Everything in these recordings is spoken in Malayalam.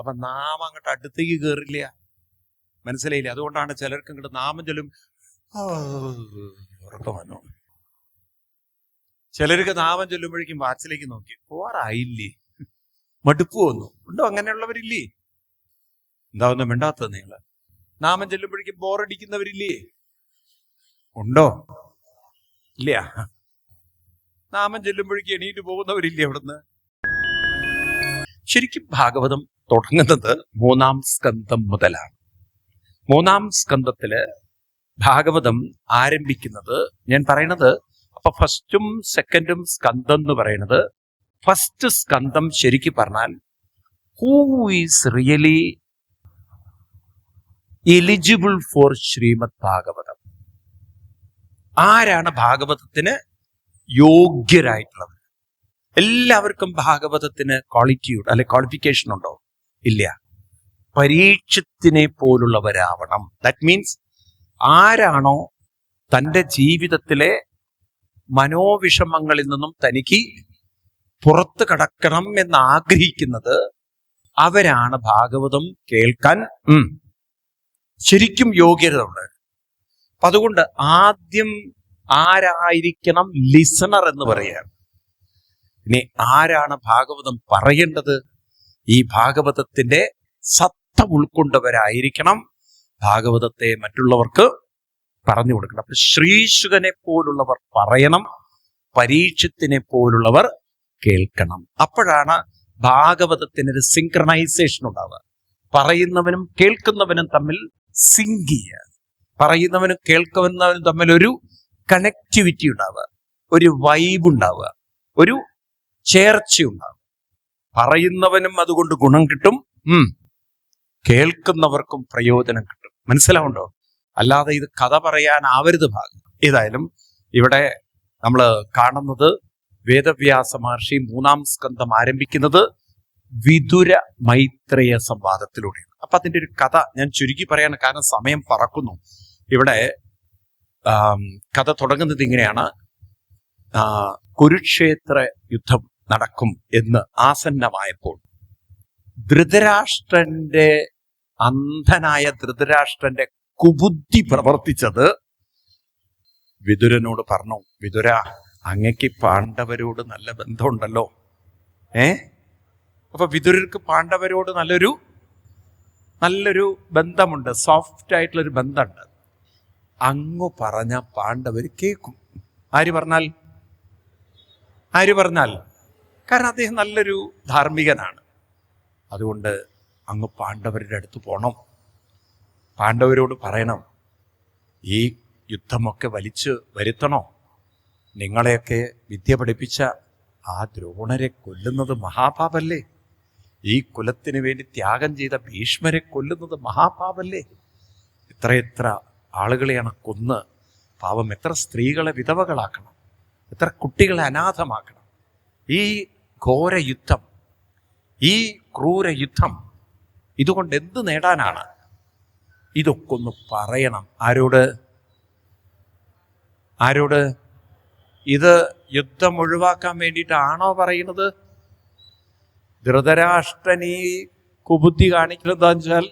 അപ്പൊ നാം അങ്ങോട്ട് അടുത്തേക്ക് കയറില്ല. മനസ്സിലായില്ലേ? അതുകൊണ്ടാണ് ചിലർക്ക് ഇങ്ങോട്ട് നാമം ചൊല്ലും ഉറക്കം വന്നു. ചിലർക്ക് നാമം ചൊല്ലുമ്പോഴേക്കും വാച്ചിലേക്ക് നോക്കി പോറായില്ലേ, മടുപ്പ് വന്നു. ഉണ്ടോ അങ്ങനെയുള്ളവരില്ലേ? എന്താ ഒന്നും മിണ്ടാത്തത് നിങ്ങള്? നാമം ചൊല്ലുമ്പോഴേക്കും ബോറടിക്കുന്നവരില്ലേ? ഉണ്ടോ? ഇല്ല. നാമം ചൊല്ലുമ്പോഴേക്കും എണീറ്റ് പോകുന്നവരില്ലേ അവിടുന്ന്? ശരിക്കും ഭാഗവതം തുടങ്ങുന്നത് 3-ാം സ്കന്ധം മുതലാണ്. 3-ാം സ്കന്ധത്തില് ഭാഗവതം ആരംഭിക്കുന്നത്, ഞാൻ പറയണത് അപ്പൊ ഫസ്റ്റും സെക്കൻഡും സ്കന്ധം എന്ന് പറയുന്നത്, ഫസ്റ്റ് സ്കന്ധം ശരിക്കും പറഞ്ഞാൽ who is really eligible for Shrimad Bhagavatam, ആരാണ് ഭാഗവതത്തിന് യോഗ്യരായിട്ടുള്ളത്? എല്ലാവർക്കും ഭാഗവതത്തിന് ക്വാളിഫിക്കേഷൻ ഉണ്ടോ? ഇല്ല. പരീക്ഷത്തിനെ പോലുള്ളവരാവണം. ദാറ്റ് മീൻസ് ആരാണോ തൻ്റെ ജീവിതത്തിലെ മനോവിഷമങ്ങളിൽ നിന്നും തനിക്ക് പുറത്ത് കടക്കണം എന്ന് ആഗ്രഹിക്കുന്നത്, അവരാണ് ഭാഗവതം കേൾക്കാൻ ശരിക്കും യോഗ്യത ഉള്ളത്. അപ്പൊ അതുകൊണ്ട് ആദ്യം ആരായിരിക്കണം ലിസണർ എന്ന് പറയാം. ഇനി ആരാണ് ഭാഗവതം പറയേണ്ടത്? ഈ ഭാഗവതത്തിന്റെ സത്ത ഉൾക്കൊണ്ടവരായിരിക്കണം ഭാഗവതത്തെ മറ്റുള്ളവർക്ക് പറഞ്ഞു കൊടുക്കണം. അപ്പൊ ശ്രീശുകനെ പോലുള്ളവർ പറയണം, പരീക്ഷത്തിനെ പോലുള്ളവർ കേൾക്കണം. അപ്പോഴാണ് ഭാഗവതത്തിനൊരു സിങ്ക്രണൈസേഷൻ ഉണ്ടാവുക. പറയുന്നവനും കേൾക്കുന്നവനും തമ്മിൽ സിങ്ക് ചെയ്യുക, പറയുന്നവനും കേൾക്കുന്നവനും തമ്മിൽ ഒരു കണക്ടിവിറ്റി ഉണ്ടാവുക, ഒരു വൈബ് ഉണ്ടാവുക, ഒരു ചേർച്ച ഉണ്ടാവുക. പറയുന്നവനും അതുകൊണ്ട് ഗുണം കിട്ടും, കേൾക്കുന്നവർക്കും പ്രയോജനം കിട്ടും. മനസ്സിലാവുണ്ടോ? അല്ലാതെ ഇത് കഥ പറയാനാവരുത് ഭാഗം. ഏതായാലും ഇവിടെ നമ്മൾ കാണുന്നത് വേദവ്യാസ മഹർഷി 3-ാം സ്കന്ധം ആരംഭിക്കുന്നത് വിതുര മൈത്രേയ സംവാദത്തിലൂടെയാണ്. അപ്പൊ അതിന്റെ ഒരു കഥ ഞാൻ ചുരുക്കി പറയാണ്, കാരണം സമയം പറക്കുന്നു. ഇവിടെ കഥ തുടങ്ങുന്നത് ഇങ്ങനെയാണ്. കുരുക്ഷേത്ര യുദ്ധം നടക്കും എന്ന് ആസന്നമായപ്പോൾ അന്ധനായ ധൃതരാഷ്ട്രന്റെ കുബുദ്ധി പ്രവർത്തിച്ചത് വിതുരനോട് പറഞ്ഞു, വിതുര, അങ്ങക്ക് പാണ്ഡവരോട് നല്ല ബന്ധമുണ്ടല്ലോ. അപ്പൊ വിതുരർക്ക് പാണ്ഡവരോട് നല്ലൊരു ബന്ധമുണ്ട്, സോഫ്റ്റ് ആയിട്ടുള്ളൊരു ബന്ധമുണ്ട്. അങ്ങു പറഞ്ഞ പാണ്ഡവർ കേൾക്കും. ആര് പറഞ്ഞാൽ? കാരണം അദ്ദേഹം നല്ലൊരു ധാർമ്മികനാണ്. അതുകൊണ്ട് അങ്ങ് പാണ്ഡവരുടെ അടുത്ത് പോണം, പാണ്ഡവരോട് പറയണം, ഈ യുദ്ധമൊക്കെ വലിച്ചു വരുത്തണോ? നിങ്ങളെയൊക്കെ വിദ്യ പഠിപ്പിച്ച ആ ദ്രോണരെ കൊല്ലുന്നത് മഹാപാപല്ലേ? ഈ കുലത്തിന് വേണ്ടി ത്യാഗം ചെയ്ത ഭീഷ്മരെ കൊല്ലുന്നത് മഹാപാപല്ലേ? എത്ര ആളുകളെയാണ് കൊന്ന്, പാവം എത്ര സ്ത്രീകളെ വിധവകളാക്കണം, എത്ര കുട്ടികളെ അനാഥമാക്കണം. ഈ ഘോര യുദ്ധം, ഈ ക്രൂര യുദ്ധം, ഇതുകൊണ്ട് എന്ത് നേടാനാണ്? ഇതൊക്കെ ഒന്ന് പറയണം. ആരോട്? ഇത് യുദ്ധം ഒഴിവാക്കാൻ വേണ്ടിയിട്ടാണോ പറയുന്നത്? ധൃതരാഷ്ട്രൻ ഈ കുബുദ്ധി കാണിക്കുന്നത് എന്താണെന്ന് വെച്ചാൽ,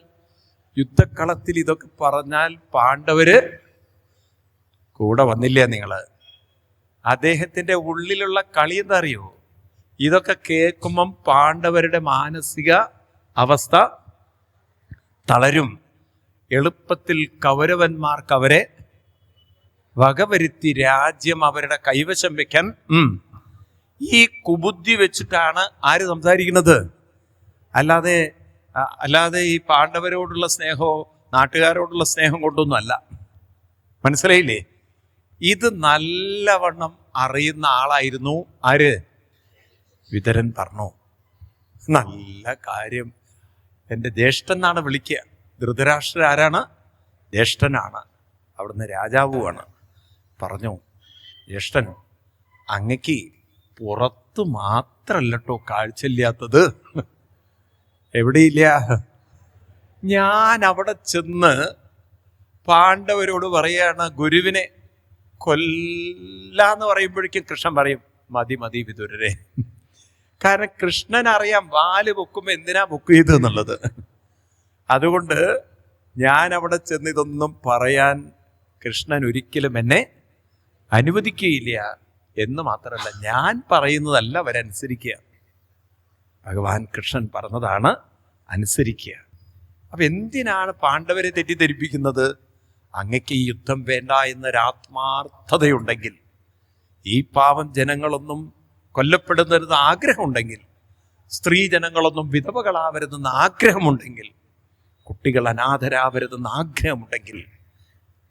യുദ്ധക്കളത്തിൽ ഇതൊക്കെ പറഞ്ഞാൽ പാണ്ഡവര് കൂടെ വന്നില്ല. നിങ്ങള് അദ്ദേഹത്തിന്റെ ഉള്ളിലുള്ള കളി എന്താ അറിയോ? ഇതൊക്കെ കേൾക്കുമ്പം പാണ്ഡവരുടെ മാനസിക അവസ്ഥ തളരും. എളുപ്പത്തിൽ കൗരവന്മാർക്ക് അവരെ വകവരുത്തി രാജ്യം അവരുടെ കൈവശം വെക്കാൻ ഈ കുബുദ്ധി വെച്ചിട്ടാണ് ആര് സംസാരിക്കുന്നത്? അല്ലാതെ ഈ പാണ്ഡവരോടുള്ള സ്നേഹമോ നാട്ടുകാരോടുള്ള സ്നേഹം കൊണ്ടൊന്നും അല്ല. മനസ്സിലായില്ലേ? ഇത് നല്ലവണ്ണം അറിയുന്ന ആളായിരുന്നു ആര്? വിതുരൻ പറഞ്ഞു, നല്ല കാര്യം, എൻ്റെ ജ്യേഷ്ഠൻ എന്നാണ് വിളിക്കുക. ധൃതരാഷ്ട്രൻ ആരാണ്? ജ്യേഷ്ഠനാണ്, അവിടുന്ന് രാജാവുമാണ്. പറഞ്ഞു, ജ്യേഷ്ഠൻ, അങ്ങക്ക് പുറത്ത് മാത്രല്ലട്ടോ കാഴ്ചയില്ലാത്തത്, എവിടെയില്ല. ഞാൻ അവിടെ ചെന്ന് പാണ്ഡവരോട് പറയാണ്, ഗുരുവിനെ കൊല്ലാന്ന് പറയുമ്പോഴേക്കും കൃഷ്ണൻ പറയും, മതി വിതുരരെ, കാരണം കൃഷ്ണൻ അറിയാം വാല് പൊക്കുമ്പോൾ എന്തിനാ പൊക്ക് ചെയ്തെന്നുള്ളത്. അതുകൊണ്ട് ഞാൻ അവിടെ ചെന്ന് ഇതൊന്നും പറയാൻ കൃഷ്ണൻ ഒരിക്കലും എന്നെ അനുവദിക്കുകയില്ല എന്ന് മാത്രമല്ല, ഞാൻ പറയുന്നതല്ല അവരനുസരിക്കുക. ഭഗവാൻ കൃഷ്ണൻ പറഞ്ഞതാണ് അനുസരിക്കുക. അപ്പൊ എന്തിനാണ് പാണ്ഡവരെ തെറ്റിദ്ധരിപ്പിക്കുന്നത്? അങ്ങക്ക് ഈ യുദ്ധം വേണ്ട എന്നൊരാത്മാർത്ഥതയുണ്ടെങ്കിൽ, ഈ പാവം ജനങ്ങളൊന്നും കൊല്ലപ്പെടുന്നതെന്ന് ആഗ്രഹമുണ്ടെങ്കിൽ, സ്ത്രീ ജനങ്ങളൊന്നും വിധവകളാവരുതെന്ന് ആഗ്രഹമുണ്ടെങ്കിൽ, കുട്ടികൾ അനാഥരാവരുതെന്ന് ആഗ്രഹമുണ്ടെങ്കിൽ,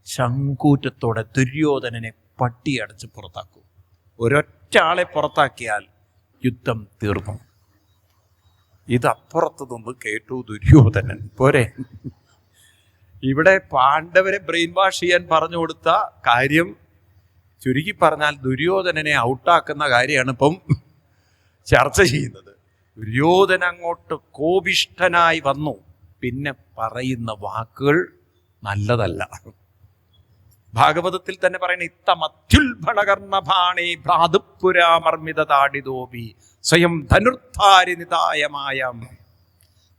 ചങ്കൂറ്റത്തോടെ ദുര്യോധനനെ പട്ടിയടച്ച് പുറത്താക്കൂ. ഒരൊറ്റ ആളെ പുറത്താക്കിയാൽ യുദ്ധം തീർന്നു. ഇതപ്പുറത്ത് നിന്ന് കേട്ടു ദുര്യോധനൻ. പോരെ, ഇവിടെ പാണ്ഡവരെ ബ്രെയിൻ വാഷ് ചെയ്യാൻ പറഞ്ഞു കൊടുത്ത കാര്യം ചുരുക്കി പറഞ്ഞാൽ ദുര്യോധനനെ ഔട്ടാക്കുന്ന കാര്യമാണ് ഇപ്പം ചർച്ച ചെയ്യുന്നത്. ദുര്യോധന അങ്ങോട്ട് കോപിഷ്ഠനായി വന്നു. പിന്നെ പറയുന്ന വാക്കുകൾ നല്ലതല്ല. ഭാഗവതത്തിൽ തന്നെ പറയുന്ന ഇത്തമത്യുൽഭണകർണഭാണേ ഭ്രാതുപുരാമർമിത താടിതോപി സ്വയം ധനുർധാരിനിതായമായ,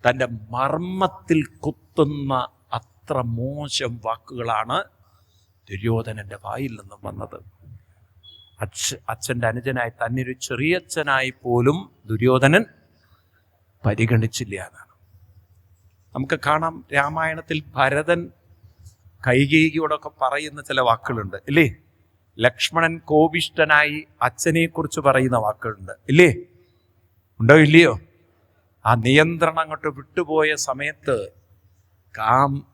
തൻ്റെ മർമ്മത്തിൽ കുത്തുന്ന അത്ര മോശം വാക്കുകളാണ് ദുര്യോധനന്റെ വായിൽ നിന്നും വന്നത്. അച്ഛൻ്റെ അനുജനായി, തന്നെ ഒരു ചെറിയച്ഛനായി പോലും ദുര്യോധനൻ പരിഗണിച്ചില്ല എന്നാണ് നമുക്ക് കാണാം. രാമായണത്തിൽ ഭരതൻ കൈകേയിയോടൊക്കെ പറയുന്ന ചില വാക്കുകളുണ്ട് ഇല്ലേ? ലക്ഷ്മണൻ കോപിഷ്ഠനായി അച്ഛനെ കുറിച്ച് പറയുന്ന വാക്കുകളുണ്ട് ഇല്ലേ? ഉണ്ടോ ഇല്ലയോ? ആ നിയന്ത്രണം അങ്ങോട്ട് വിട്ടുപോയ സമയത്ത്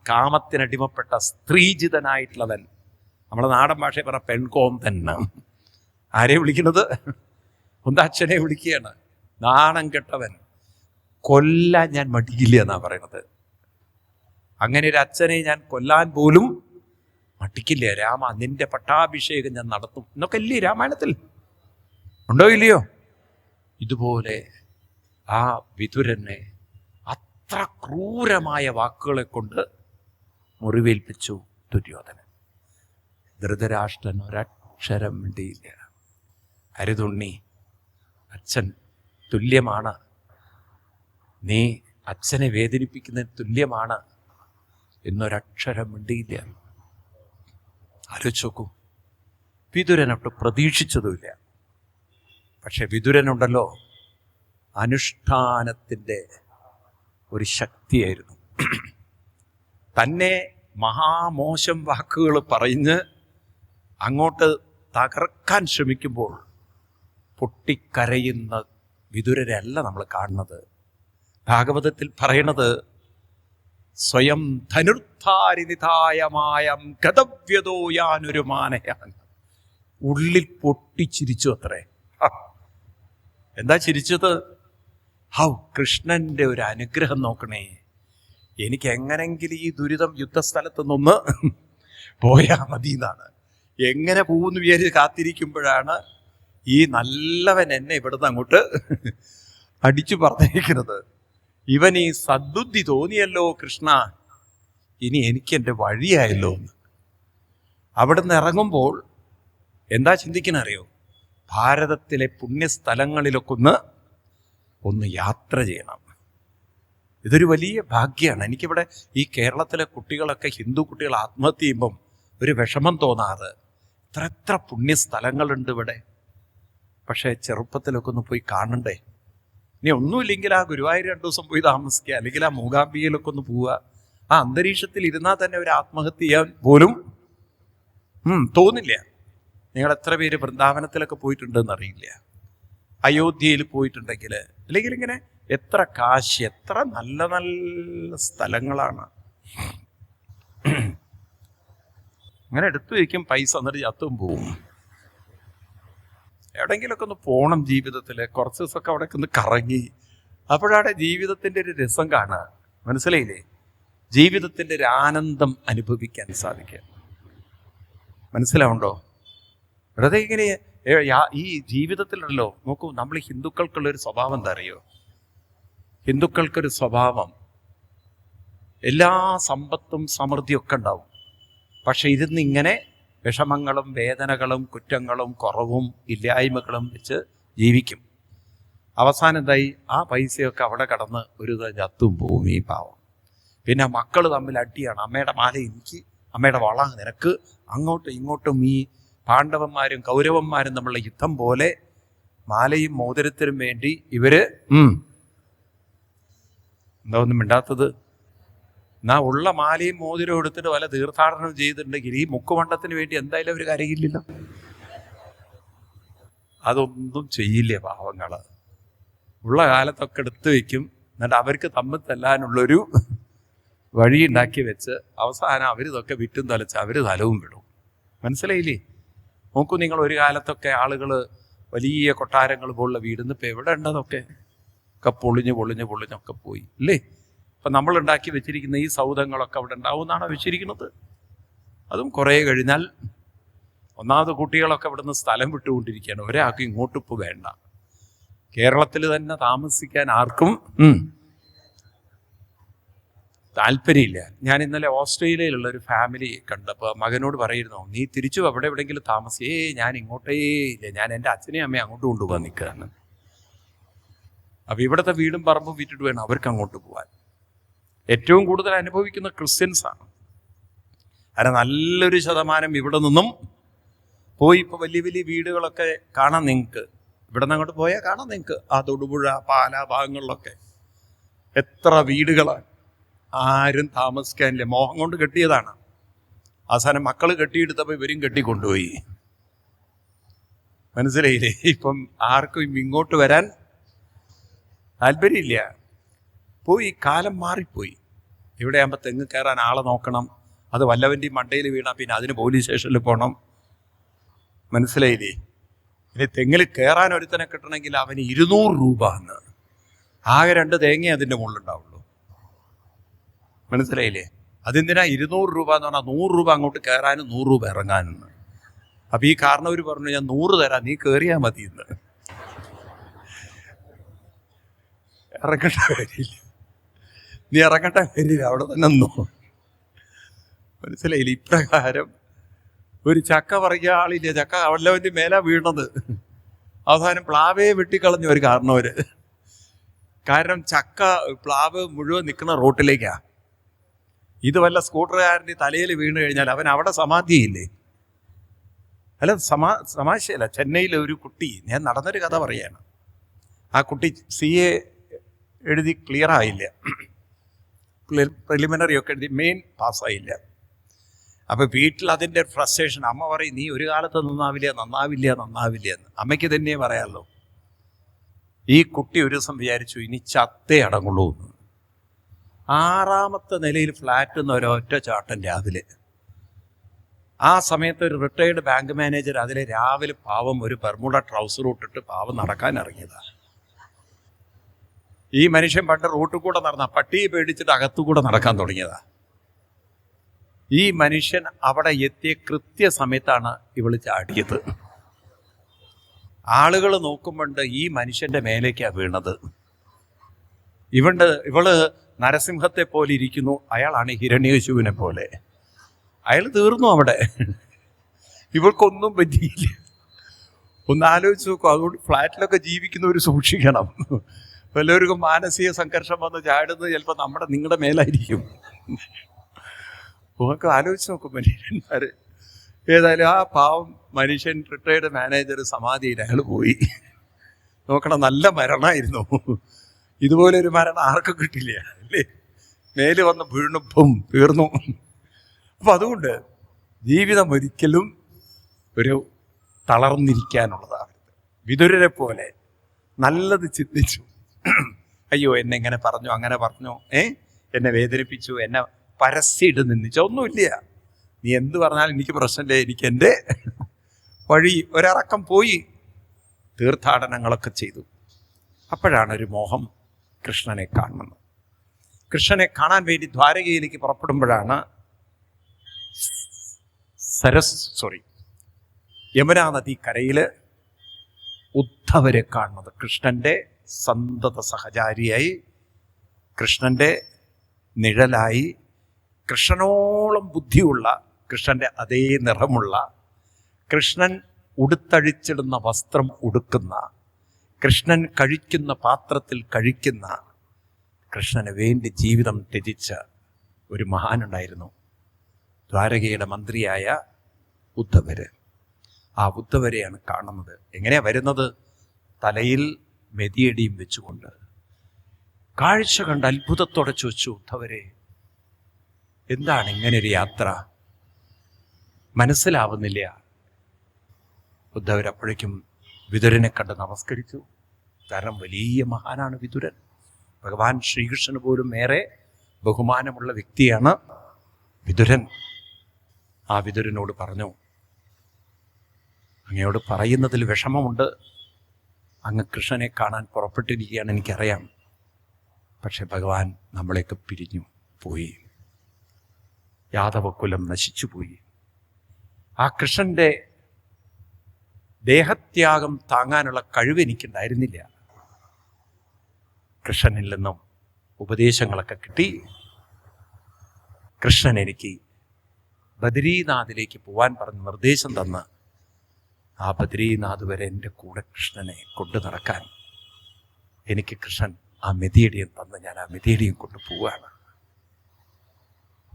കാമത്തിനടിമപ്പെട്ട സ്ത്രീജിതനായിട്ടുള്ളവൻ, നമ്മളെ നാടൻ ഭാഷയെ പറഞ്ഞ പെൺകോം തന്നെ. ആരെ വിളിക്കുന്നത്? ഒന്ന് അച്ഛനെ വിളിക്കുകയാണ്. നാണം കെട്ടവൻ, കൊല്ലാൻ ഞാൻ മടിക്കില്ല എന്നാ പറയണത്. അങ്ങനെ ഒരു അച്ഛനെ ഞാൻ കൊല്ലാൻ പോലും മടിക്കില്ല. രാമ, നിന്റെ പട്ടാഭിഷേകം ഞാൻ നടത്തും എന്നൊക്കെ ഇല്ലേ രാമായണത്തിൽ? ഉണ്ടോ ഇല്ലയോ? ഇതുപോലെ ആ വിതുരനെ അത്ര ക്രൂരമായ വാക്കുകളെ കൊണ്ട് മുറിവേൽപ്പിച്ചു ദുര്യോധനൻ. ധൃതരാഷ്ട്രൻ ഒരക്ഷരം മിണ്ടിയില്ല. അരുതുണ്ണി, അച്ഛൻ തുല്യമാണ്, നീ അച്ഛനെ വേദനിപ്പിക്കുന്നതിന് തുല്യമാണ് എന്നൊരക്ഷരം മിണ്ടിയില്ല. ആലോചിച്ച് നോക്കൂ, വിതുരനൊട്ട് പ്രതീക്ഷിച്ചതുമില്ല. പക്ഷെ വിതുരനുണ്ടല്ലോ, അനുഷ്ഠാനത്തിൻ്റെ ഒരു ശക്തിയായിരുന്നു. തന്നെ മഹാമോശം വാക്കുകൾ പറഞ്ഞ് അങ്ങോട്ട് തകർക്കാൻ ശ്രമിക്കുമ്പോൾ പൊട്ടിക്കരയുന്ന വിതുരരല്ല നമ്മൾ കാണുന്നത്. ഭാഗവതത്തിൽ പറയണത് സ്വയം ധനുർധാരിനിതായമായം ഗതവ്യതോ യാനൊരു മാനയാൻ. ഉള്ളിൽ പൊട്ടിച്ചിരിച്ചു അത്രേ. എന്താ ചിരിച്ചത്? ഹൗ, കൃഷ്ണന്റെ ഒരു അനുഗ്രഹം നോക്കണേ, എനിക്ക് എങ്ങനെങ്കിലും ഈ ദുരിതം യുദ്ധസ്ഥലത്ത് നിന്ന് പോയാ മതി എന്നാണ്. എങ്ങനെ പോകുന്നു വിചാരിച്ച് കാത്തിരിക്കുമ്പോഴാണ് ഈ നല്ലവൻ എന്നെ ഇവിടുന്ന് അങ്ങോട്ട് അടിച്ചു പറഞ്ഞിരിക്കുന്നത്. ഇവൻ ഈ സദ്ബുദ്ധി തോന്നിയല്ലോ കൃഷ്ണ, ഇനി എനിക്ക് എൻ്റെ വഴിയായല്ലോ എന്ന്. അവിടുന്ന് ഇറങ്ങുമ്പോൾ എന്താ ചിന്തിക്കണറിയോ? ഭാരതത്തിലെ പുണ്യസ്ഥലങ്ങളിലൊക്കെ ഒന്ന് യാത്ര ചെയ്യണം. ഇതൊരു വലിയ ഭാഗ്യമാണ്. എനിക്കിവിടെ ഈ കേരളത്തിലെ കുട്ടികളൊക്കെ, ഹിന്ദു കുട്ടികൾ ആത്മഹത്യ ചെയ്യുമ്പം ഒരു വിഷമം തോന്നാറ്. എത്ര പുണ്യസ്ഥലങ്ങളുണ്ട് ഇവിടെ. പക്ഷേ ചെറുപ്പത്തിലൊക്കെ ഒന്ന് പോയി കാണണ്ടേ? ഇനി ഒന്നുമില്ലെങ്കിൽ ആ ഗുരുവായൂർ 2 ദിവസം പോയി താമസിക്കുക, അല്ലെങ്കിൽ ആ മൂകാംബികയിലൊക്കെ ഒന്ന് പോവുക. ആ അന്തരീക്ഷത്തിൽ ഇരുന്നാൽ തന്നെ ഒരു ആത്മഹത്യ ചെയ്യാൻ പോലും തോന്നില്ല. നിങ്ങൾ എത്ര പേര് വൃന്ദാവനത്തിലൊക്കെ പോയിട്ടുണ്ടെന്ന് അറിയില്ല. അയോധ്യയിൽ പോയിട്ടുണ്ടെങ്കിൽ, അല്ലെങ്കിൽ ഇങ്ങനെ എത്ര കാശി, എത്ര നല്ല നല്ല സ്ഥലങ്ങളാണ്. അങ്ങനെ എടുത്തു വയ്ക്കും പൈസ, എന്നിട്ട് ചത്തും പോവും. എവിടെയെങ്കിലുമൊക്കെ ഒന്ന് പോകണം ജീവിതത്തിൽ. കുറച്ച് ദിവസമൊക്കെ അവിടെയൊക്കെ ഒന്ന് കറങ്ങി, അപ്പോഴാണ് ജീവിതത്തിൻ്റെ ഒരു രസം കാണുക. മനസ്സിലായില്ലേ? ജീവിതത്തിൻ്റെ ഒരു ആനന്ദം അനുഭവിക്കാൻ സാധിക്കുക. മനസ്സിലാവുണ്ടോ? വെറുതെ ഇങ്ങനെ ഈ ജീവിതത്തിലുണ്ടല്ലോ, നോക്കൂ, നമ്മൾ ഹിന്ദുക്കൾക്കുള്ളൊരു സ്വഭാവം എന്താ അറിയോ? ഹിന്ദുക്കൾക്കൊരു സ്വഭാവം, എല്ലാ സമ്പത്തും സമൃദ്ധിയൊക്കെ ഉണ്ടാവും, പക്ഷെ ഇരുന്നിങ്ങനെ വിഷമങ്ങളും വേദനകളും കുറ്റങ്ങളും കുറവും ഇല്ലായ്മകളും വെച്ച് ജീവിക്കും. അവസാനം എന്തായി? ആ പൈസയൊക്കെ അവിടെ കടന്ന് ഒരു ചത്തും പോവും ഈ പാവം. പിന്നെ മക്കൾ തമ്മിൽ അടിയാണ്. അമ്മയുടെ മാല എനിക്ക്, അമ്മയുടെ വള നിനക്ക്. അങ്ങോട്ടും ഇങ്ങോട്ടും ഈ പാണ്ഡവന്മാരും കൗരവന്മാരും തമ്മിലുള്ള യുദ്ധം പോലെ മാലയും മോതിരത്തിനും വേണ്ടി ഇവര് എന്താ ഒന്നും മിണ്ടാത്തത്? എന്നാ ഉള്ള മാലയും മോതിരവും എടുത്തിട്ട് വല്ല തീർത്ഥാടനം ചെയ്തിട്ടുണ്ടെങ്കിൽ ഈ മുക്കുമണ്ഡത്തിന് വേണ്ടി എന്തായാലും അവർ കരയില്ലല്ലോ. അതൊന്നും ചെയ്യില്ലേ പാവങ്ങള്. ഉള്ള കാലത്തൊക്കെ എടുത്തു വെക്കും. എന്നിട്ട് അവർക്ക് തമ്മിൽ തല്ലാനുള്ളൊരു വഴി ഉണ്ടാക്കി വെച്ച് അവസാനം അവരിതൊക്കെ വിറ്റും തലച്ച് അവർ തലവും വിടും. മനസ്സിലായില്ലേ? നോക്കൂ നിങ്ങൾ, ഒരു കാലത്തൊക്കെ ആളുകൾ വലിയ കൊട്ടാരങ്ങൾ പോലുള്ള വീടുന്ന് ഇപ്പം എവിടെ ഉണ്ടതൊക്കെ ഒക്കെ പൊളിഞ്ഞൊക്കെ പോയി അല്ലേ? ഇപ്പം നമ്മൾ ഉണ്ടാക്കി വെച്ചിരിക്കുന്ന ഈ സൗധങ്ങളൊക്കെ അവിടെ ഉണ്ടാവുമെന്നാണോ വെച്ചിരിക്കുന്നത്? അതും കുറേ കഴിഞ്ഞാൽ ഒന്നാമത് കുട്ടികളൊക്കെ അവിടെ നിന്ന് സ്ഥലം വിട്ടുകൊണ്ടിരിക്കുകയാണ്. ഒരാൾക്ക് ഇങ്ങോട്ടിപ്പോൾ വേണ്ട. കേരളത്തിൽ തന്നെ താമസിക്കാൻ ആർക്കും താല്പര്യമില്ല. ഞാൻ ഇന്നലെ ഓസ്ട്രേലിയയിലുള്ള ഒരു ഫാമിലി കണ്ടപ്പോൾ മകനോട് പറയുന്നു, നീ തിരിച്ചു അവിടെ എവിടെയെങ്കിലും ഞാൻ ഇങ്ങോട്ടേ ഇല്ല, ഞാൻ എൻ്റെ അച്ഛനെയും അമ്മയും അങ്ങോട്ട് കൊണ്ടുപോകാൻ നിൽക്കുകയാണ്. അപ്പം ഇവിടുത്തെ വീടും പറമ്പും വിറ്റിട്ട് വേണം അവർക്ക് അങ്ങോട്ട് പോകാൻ. ഏറ്റവും കൂടുതൽ അനുഭവിക്കുന്ന ക്രിസ്ത്യൻസാണ്. കാരണം നല്ലൊരു ശതമാനം ഇവിടെ നിന്നും പോയി. ഇപ്പോൾ വലിയ വലിയ വീടുകളൊക്കെ കാണാം നിങ്ങൾക്ക്. ഇവിടെ നിന്ന് അങ്ങോട്ട് പോയാൽ കാണാം നിങ്ങൾക്ക്. ആ തൊടുപുഴ, പാല ഭാഗങ്ങളിലൊക്കെ എത്ര വീടുകളാണ്. ആരും താമസിക്കാനില്ല. മോഹം കൊണ്ട് കെട്ടിയതാണ്. അവസാനം മക്കൾ കെട്ടിയെടുത്തപ്പോൾ ഇവരും കെട്ടിക്കൊണ്ടുപോയി. മനസ്സിലായില്ലേ? ഇപ്പം ആർക്കും ഇങ്ങോട്ട് വരാൻ താല്പര്യമില്ല. പോയി, കാലം മാറിപ്പോയി. ഇവിടെ ആകുമ്പോൾ തെങ്ങ് കയറാൻ ആളെ നോക്കണം. അത് വല്ലവൻ്റെയും മണ്ടയിൽ വീണാൽ പിന്നെ അതിന് പോലീസ് സ്റ്റേഷനിൽ പോകണം. മനസ്സിലായില്ലേ? ഇനി തെങ്ങിൽ കയറാൻ ഒരുത്തനെ കിട്ടണമെങ്കിൽ അവന് 200 രൂപ എന്ന്. ആകെ 2 തേങ്ങ അതിൻ്റെ മുകളിലുണ്ടാവുള്ളൂ. മനസ്സിലായില്ലേ? അതെന്തിനാ 200 രൂപ എന്ന് പറഞ്ഞാൽ 100 രൂപ അങ്ങോട്ട് കയറാനും 100 രൂപ ഇറങ്ങാനും. അപ്പം ഈ കാരണവർ പറഞ്ഞു, ഞാൻ 100 തരാം, നീ കയറിയാൽ മതി എന്ന്. ഇറങ്ങേണ്ട കാര്യമില്ല, നീ ഇറങ്ങേണ്ട കാര്യമില്ല, അവിടെ തന്നെ നിന്നോ. മനസ്സിലായില്ലേ? ഇപ്രകാരം ഒരു ചക്ക പറിക്കുക ആളില്ല. ചക്ക വല്ലവൻ്റെ മേലെ വീണത്. അവസാനം പ്ലാവേ വെട്ടിക്കളഞ്ഞ ഒരു കാരണവര്. കാരണം ചക്ക പ്ലാവ് മുഴുവൻ നിൽക്കുന്ന റോട്ടിലേക്കാ. ഇത് വല്ല സ്കൂട്ടറുകാരൻ്റെ തലയിൽ വീണ് കഴിഞ്ഞാൽ അവൻ അവിടെ സമാധിയില്ലേ? അല്ല, തമാശയല്ല. ചെന്നൈയിലെ ഒരു കുട്ടി, ഞാൻ നടന്നൊരു കഥ പറയാണ്. ആ കുട്ടി CA എഴുതി ക്ലിയർ ആയില്ല, പ്രിലിമിനറി ഒക്കെ എഴുതി മെയിൻ പാസ്സായില്ല. അപ്പോൾ വീട്ടിൽ അതിൻ്റെ ഫ്രസ്ട്രേഷൻ. അമ്മ പറയും, നീ ഒരു കാലത്ത് നന്നാവില്ല എന്ന്. അമ്മയ്ക്ക് തന്നെ പറയാമല്ലോ. ഈ കുട്ടി ഒരു ദിവസം വിചാരിച്ചു, ഇനി ചത്തേ അടങ്ങുള്ളൂ എന്ന്. 6ാമത്തെ നിലയിൽ ഫ്ലാറ്റ് നിന്ന് ഒരൊറ്റ ചാട്ടം രാവിലെ. ആ സമയത്ത് ഒരു റിട്ടയേർഡ് ബാങ്ക് മാനേജർ അതിലെ രാവിലെ പാവം ഒരു ബർമുഡ ട്രൗസർ ഇട്ടിട്ട് പാവം നടക്കാൻ ഇറങ്ങിയതാണ്. ഈ മനുഷ്യൻ പണ്ട് റൂട്ടിൽ കൂടെ നടന്ന പട്ടിയെ പേടിച്ചിട്ട് അകത്തുകൂടെ നടക്കാൻ തുടങ്ങിയതാ. ഈ മനുഷ്യൻ അവിടെ എത്തിയ കൃത്യസമയത്താണ് ഇവള് ചാടിയത്. ആളുകൾ നോക്കുമ്പോണ്ട് ഈ മനുഷ്യന്റെ മേലേക്കാണ് വീണത്. ഇവള് നരസിംഹത്തെ പോലെ ഇരിക്കുന്നു, അയാളാണ് ഹിരണ്യകശിപുവിനെ പോലെ. അയാൾ തീർന്നു അവിടെ. ഇവൾക്കൊന്നും പറ്റിയില്ല. ഒന്ന് ആലോചിച്ച് നോക്കും. അതുകൊണ്ട് ഫ്ലാറ്റിലൊക്കെ ജീവിക്കുന്നവർ സൂക്ഷിക്കണം. വല്ലവർക്കും മാനസിക സംഘർഷം വന്ന് ചാടുന്നത് ചിലപ്പോൾ നിങ്ങളുടെ മേലായിരിക്കും. ഒക്കെ ആലോചിച്ച് നോക്കും മനുഷ്യന്മാർ. ഏതായാലും ആ പാവം മനുഷ്യൻ, റിട്ടയേർഡ് മാനേജർ, സമാധിയിൽ അയാൾ പോയി. നോക്കണം, നല്ല മരണമായിരുന്നു. ഇതുപോലെ ഒരു മരണം ആർക്കും കിട്ടില്ല അല്ലേ? മേല് വന്ന് വീണും തീർന്നു. അപ്പം അതുകൊണ്ട് ജീവിതം ഒരിക്കലും ഒരു തളർന്നിരിക്കാനുള്ളതാണ്. വിതുരരെ പോലെ നല്ലത് ചിന്തിച്ചു. അയ്യോ, എന്നെ ഇങ്ങനെ പറഞ്ഞു, അങ്ങനെ പറഞ്ഞു, എന്നെ വേദനിപ്പിച്ചു, എന്നെ പരസ്യമായിട്ട് നിന്ദിച്ചു, ഒന്നുമില്ല. നീ എന്ത് പറഞ്ഞാലും എനിക്ക് പ്രശ്നമില്ല, എനിക്ക് എൻ്റെ വഴി. ഒരിറക്കം പോയി, തീർത്ഥാടനങ്ങളൊക്കെ ചെയ്തു. അപ്പോഴാണ് ഒരു മോഹം കൃഷ്ണനെ കാണുന്നത്. കൃഷ്ണനെ കാണാൻ വേണ്ടി ദ്വാരകയിലേക്ക് പുറപ്പെടുമ്പോഴാണ് യമുനാ നദി കരയിൽ ഉദ്ധവരെ കാണുന്നത്. കൃഷ്ണൻ്റെ സന്തത സഹചാരിയായി, കൃഷ്ണൻ്റെ നിഴലായി, കൃഷ്ണനോളം ബുദ്ധിയുള്ള, കൃഷ്ണൻ്റെ അതേ നിറമുള്ള, കൃഷ്ണൻ ഉടുത്തഴിച്ചിടുന്ന വസ്ത്രം ഉടുക്കുന്ന, കൃഷ്ണൻ കഴിക്കുന്ന പാത്രത്തിൽ കഴിക്കുന്ന, കൃഷ്ണന് വേണ്ടി ജീവിതം ത്യജിച്ച ഒരു മഹാനുണ്ടായിരുന്നു, ദ്വാരകയുടെ മന്ത്രിയായ ഉദ്ധവര്. ആ ഉദ്ധവരെയാണ് കാണുന്നത്. എങ്ങനെയാ വരുന്നത്? തലയിൽ മെതിയടിയും വെച്ചുകൊണ്ട്. കാഴ്ച കണ്ട് അത്ഭുതത്തോടെ ചോദിച്ചു, ഉദ്ധവരെ, എന്താണ് ഇങ്ങനൊരു യാത്ര? മനസ്സിലാവുന്നില്ല. ഉദ്ധവർ അപ്പോഴേക്കും വിതുരനെ കണ്ട് നമസ്കരിച്ചു. കാരണം വലിയ മഹാനാണ് വിതുരൻ. ഭഗവാൻ ശ്രീകൃഷ്ണന് പോലും ഏറെ ബഹുമാനമുള്ള വ്യക്തിയാണ് വിതുരൻ. ആ വിതുരനോട് പറഞ്ഞു, അങ്ങയോട് പറയുന്നതിൽ വിഷമമുണ്ട്. അങ്ങ് കൃഷ്ണനെ കാണാൻ പുറപ്പെട്ടിരിക്കുകയാണ്, എനിക്കറിയാം. പക്ഷെ ഭഗവാൻ നമ്മളെയൊക്കെ പിരിഞ്ഞു പോയി. യാദവകുലം നശിച്ചുപോയി. ആ കൃഷ്ണന്റെ ദേഹത്യാഗം താങ്ങാനുള്ള കഴിവ് എനിക്കുണ്ടായിരുന്നില്ല. കൃഷ്ണനിൽ നിന്നും ഉപദേശങ്ങളൊക്കെ കിട്ടി. കൃഷ്ണൻ എനിക്ക് ബദ്രീനാഥിലേക്ക് പോവാൻ പറഞ്ഞ് നിർദ്ദേശം തന്ന്, ആ ബദ്രീനാഥ് വരെ എൻ്റെ കൂടെ കൃഷ്ണനെ കൊണ്ടു നടക്കാൻ എനിക്ക് കൃഷ്ണൻ ആ മെതിയടിയും തന്ന് ഞാൻ ആ മെതിയടിയും കൊണ്ട് പോവുകയാണ്.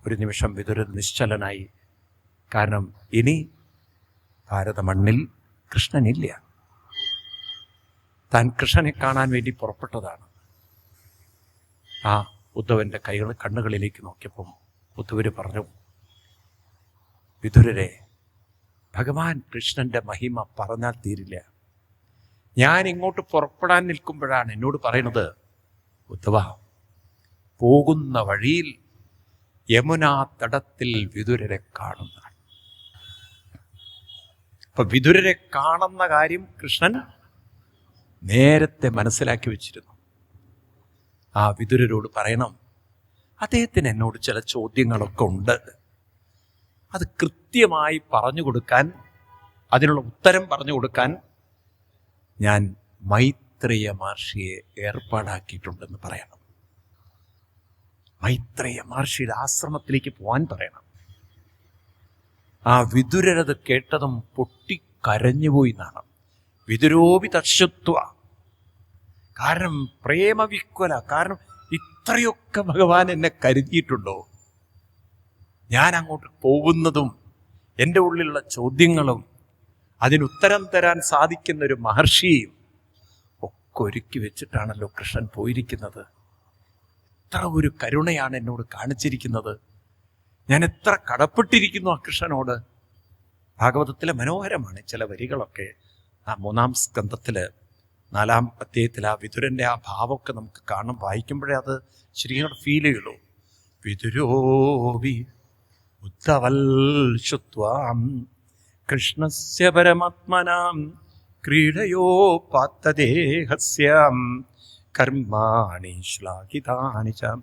ഒരു നിമിഷം വിതുരൻ നിശ്ചലനായി. കാരണം ഇനി ഭാരത മണ്ണിൽ കൃഷ്ണനില്ല. താൻ കൃഷ്ണനെ കാണാൻ വേണ്ടി പുറപ്പെട്ടതാണ്. ആ ഉദ്ധവന്റെ കണ്ണുകളിലേക്ക് നോക്കിയപ്പം ഉദ്ധവര് പറഞ്ഞു, വിതുരരെ, ഭഗവാൻ കൃഷ്ണന്റെ മഹിമ പറഞ്ഞാൽ തീരില്ല. ഞാൻ ഇങ്ങോട്ട് പുറപ്പെടാൻ നിൽക്കുമ്പോഴാണ് എന്നോട് പറയുന്നത്, ഉദ്ധവ, പോകുന്ന വഴിയിൽ യമുനാ തടത്തിൽ വിതുരരെ കാണുന്നതാണ്. അപ്പൊ വിതുരരെ കാണുന്ന കാര്യം കൃഷ്ണൻ നേരത്തെ മനസ്സിലാക്കി വെച്ചിരുന്നു. ആ വിതുരരോട് പറയണം, അദ്ദേഹത്തിന് എന്നോട് ചില ചോദ്യങ്ങളൊക്കെ ഉണ്ട്. അത് കൃത്യമായി പറഞ്ഞു കൊടുക്കാൻ, അതിനുള്ള ഉത്തരം പറഞ്ഞു കൊടുക്കാൻ ഞാൻ മൈത്രേയ മഹർഷിയെ ഏർപ്പാടാക്കിയിട്ടുണ്ടെന്ന് പറയണം. മൈത്രേയ മഹർഷിയുടെ ആശ്രമത്തിലേക്ക് പോകാൻ പറയണം. ആ വിതുരരത് കേട്ടതും പൊട്ടിക്കരഞ്ഞുപോയി എന്നാണ്. വിതുരോപി തർശത്വ. കാരണം പ്രേമവിക്വല. കാരണം ഇത്രയൊക്കെ ഭഗവാൻ എന്നെ കരുതിയിട്ടുണ്ടോ? ഞാൻ അങ്ങോട്ട് പോകുന്നതും എൻ്റെ ഉള്ളിലുള്ള ചോദ്യങ്ങളും അതിനുത്തരം തരാൻ സാധിക്കുന്ന ഒരു മഹർഷിയെയും ഒക്കെ ഒരുക്കി വെച്ചിട്ടാണല്ലോ കൃഷ്ണൻ പോയിരിക്കുന്നത്. എത്ര ഒരു കരുണയാണ് എന്നോട് കാണിച്ചിരിക്കുന്നത്. ഞാൻ എത്ര കടപ്പെട്ടിരിക്കുന്നു ആ കൃഷ്ണനോട്. ഭാഗവതത്തിലെ മനോഹരമാണ് ചില വരികളൊക്കെ. ആ 3-ാം സ്കന്ധത്തില് 4-ാം അധ്യായത്തിൽ ആ വിതുരന്റെ ആ ഭാവമൊക്കെ നമുക്ക് കാണും. വായിക്കുമ്പോഴേ അത് ശരിക്കും ഫീൽ ചെയ്യുള്ളൂ. വിതുരോവി ഉദ്ധവൽ ശുത്വാം കൃഷ്ണസ്യ പരമാത്മനാം ക്രീഡയോ പാത്തദേഹസ്യാം കർമാണി ശ്ലാഘിതാനി ച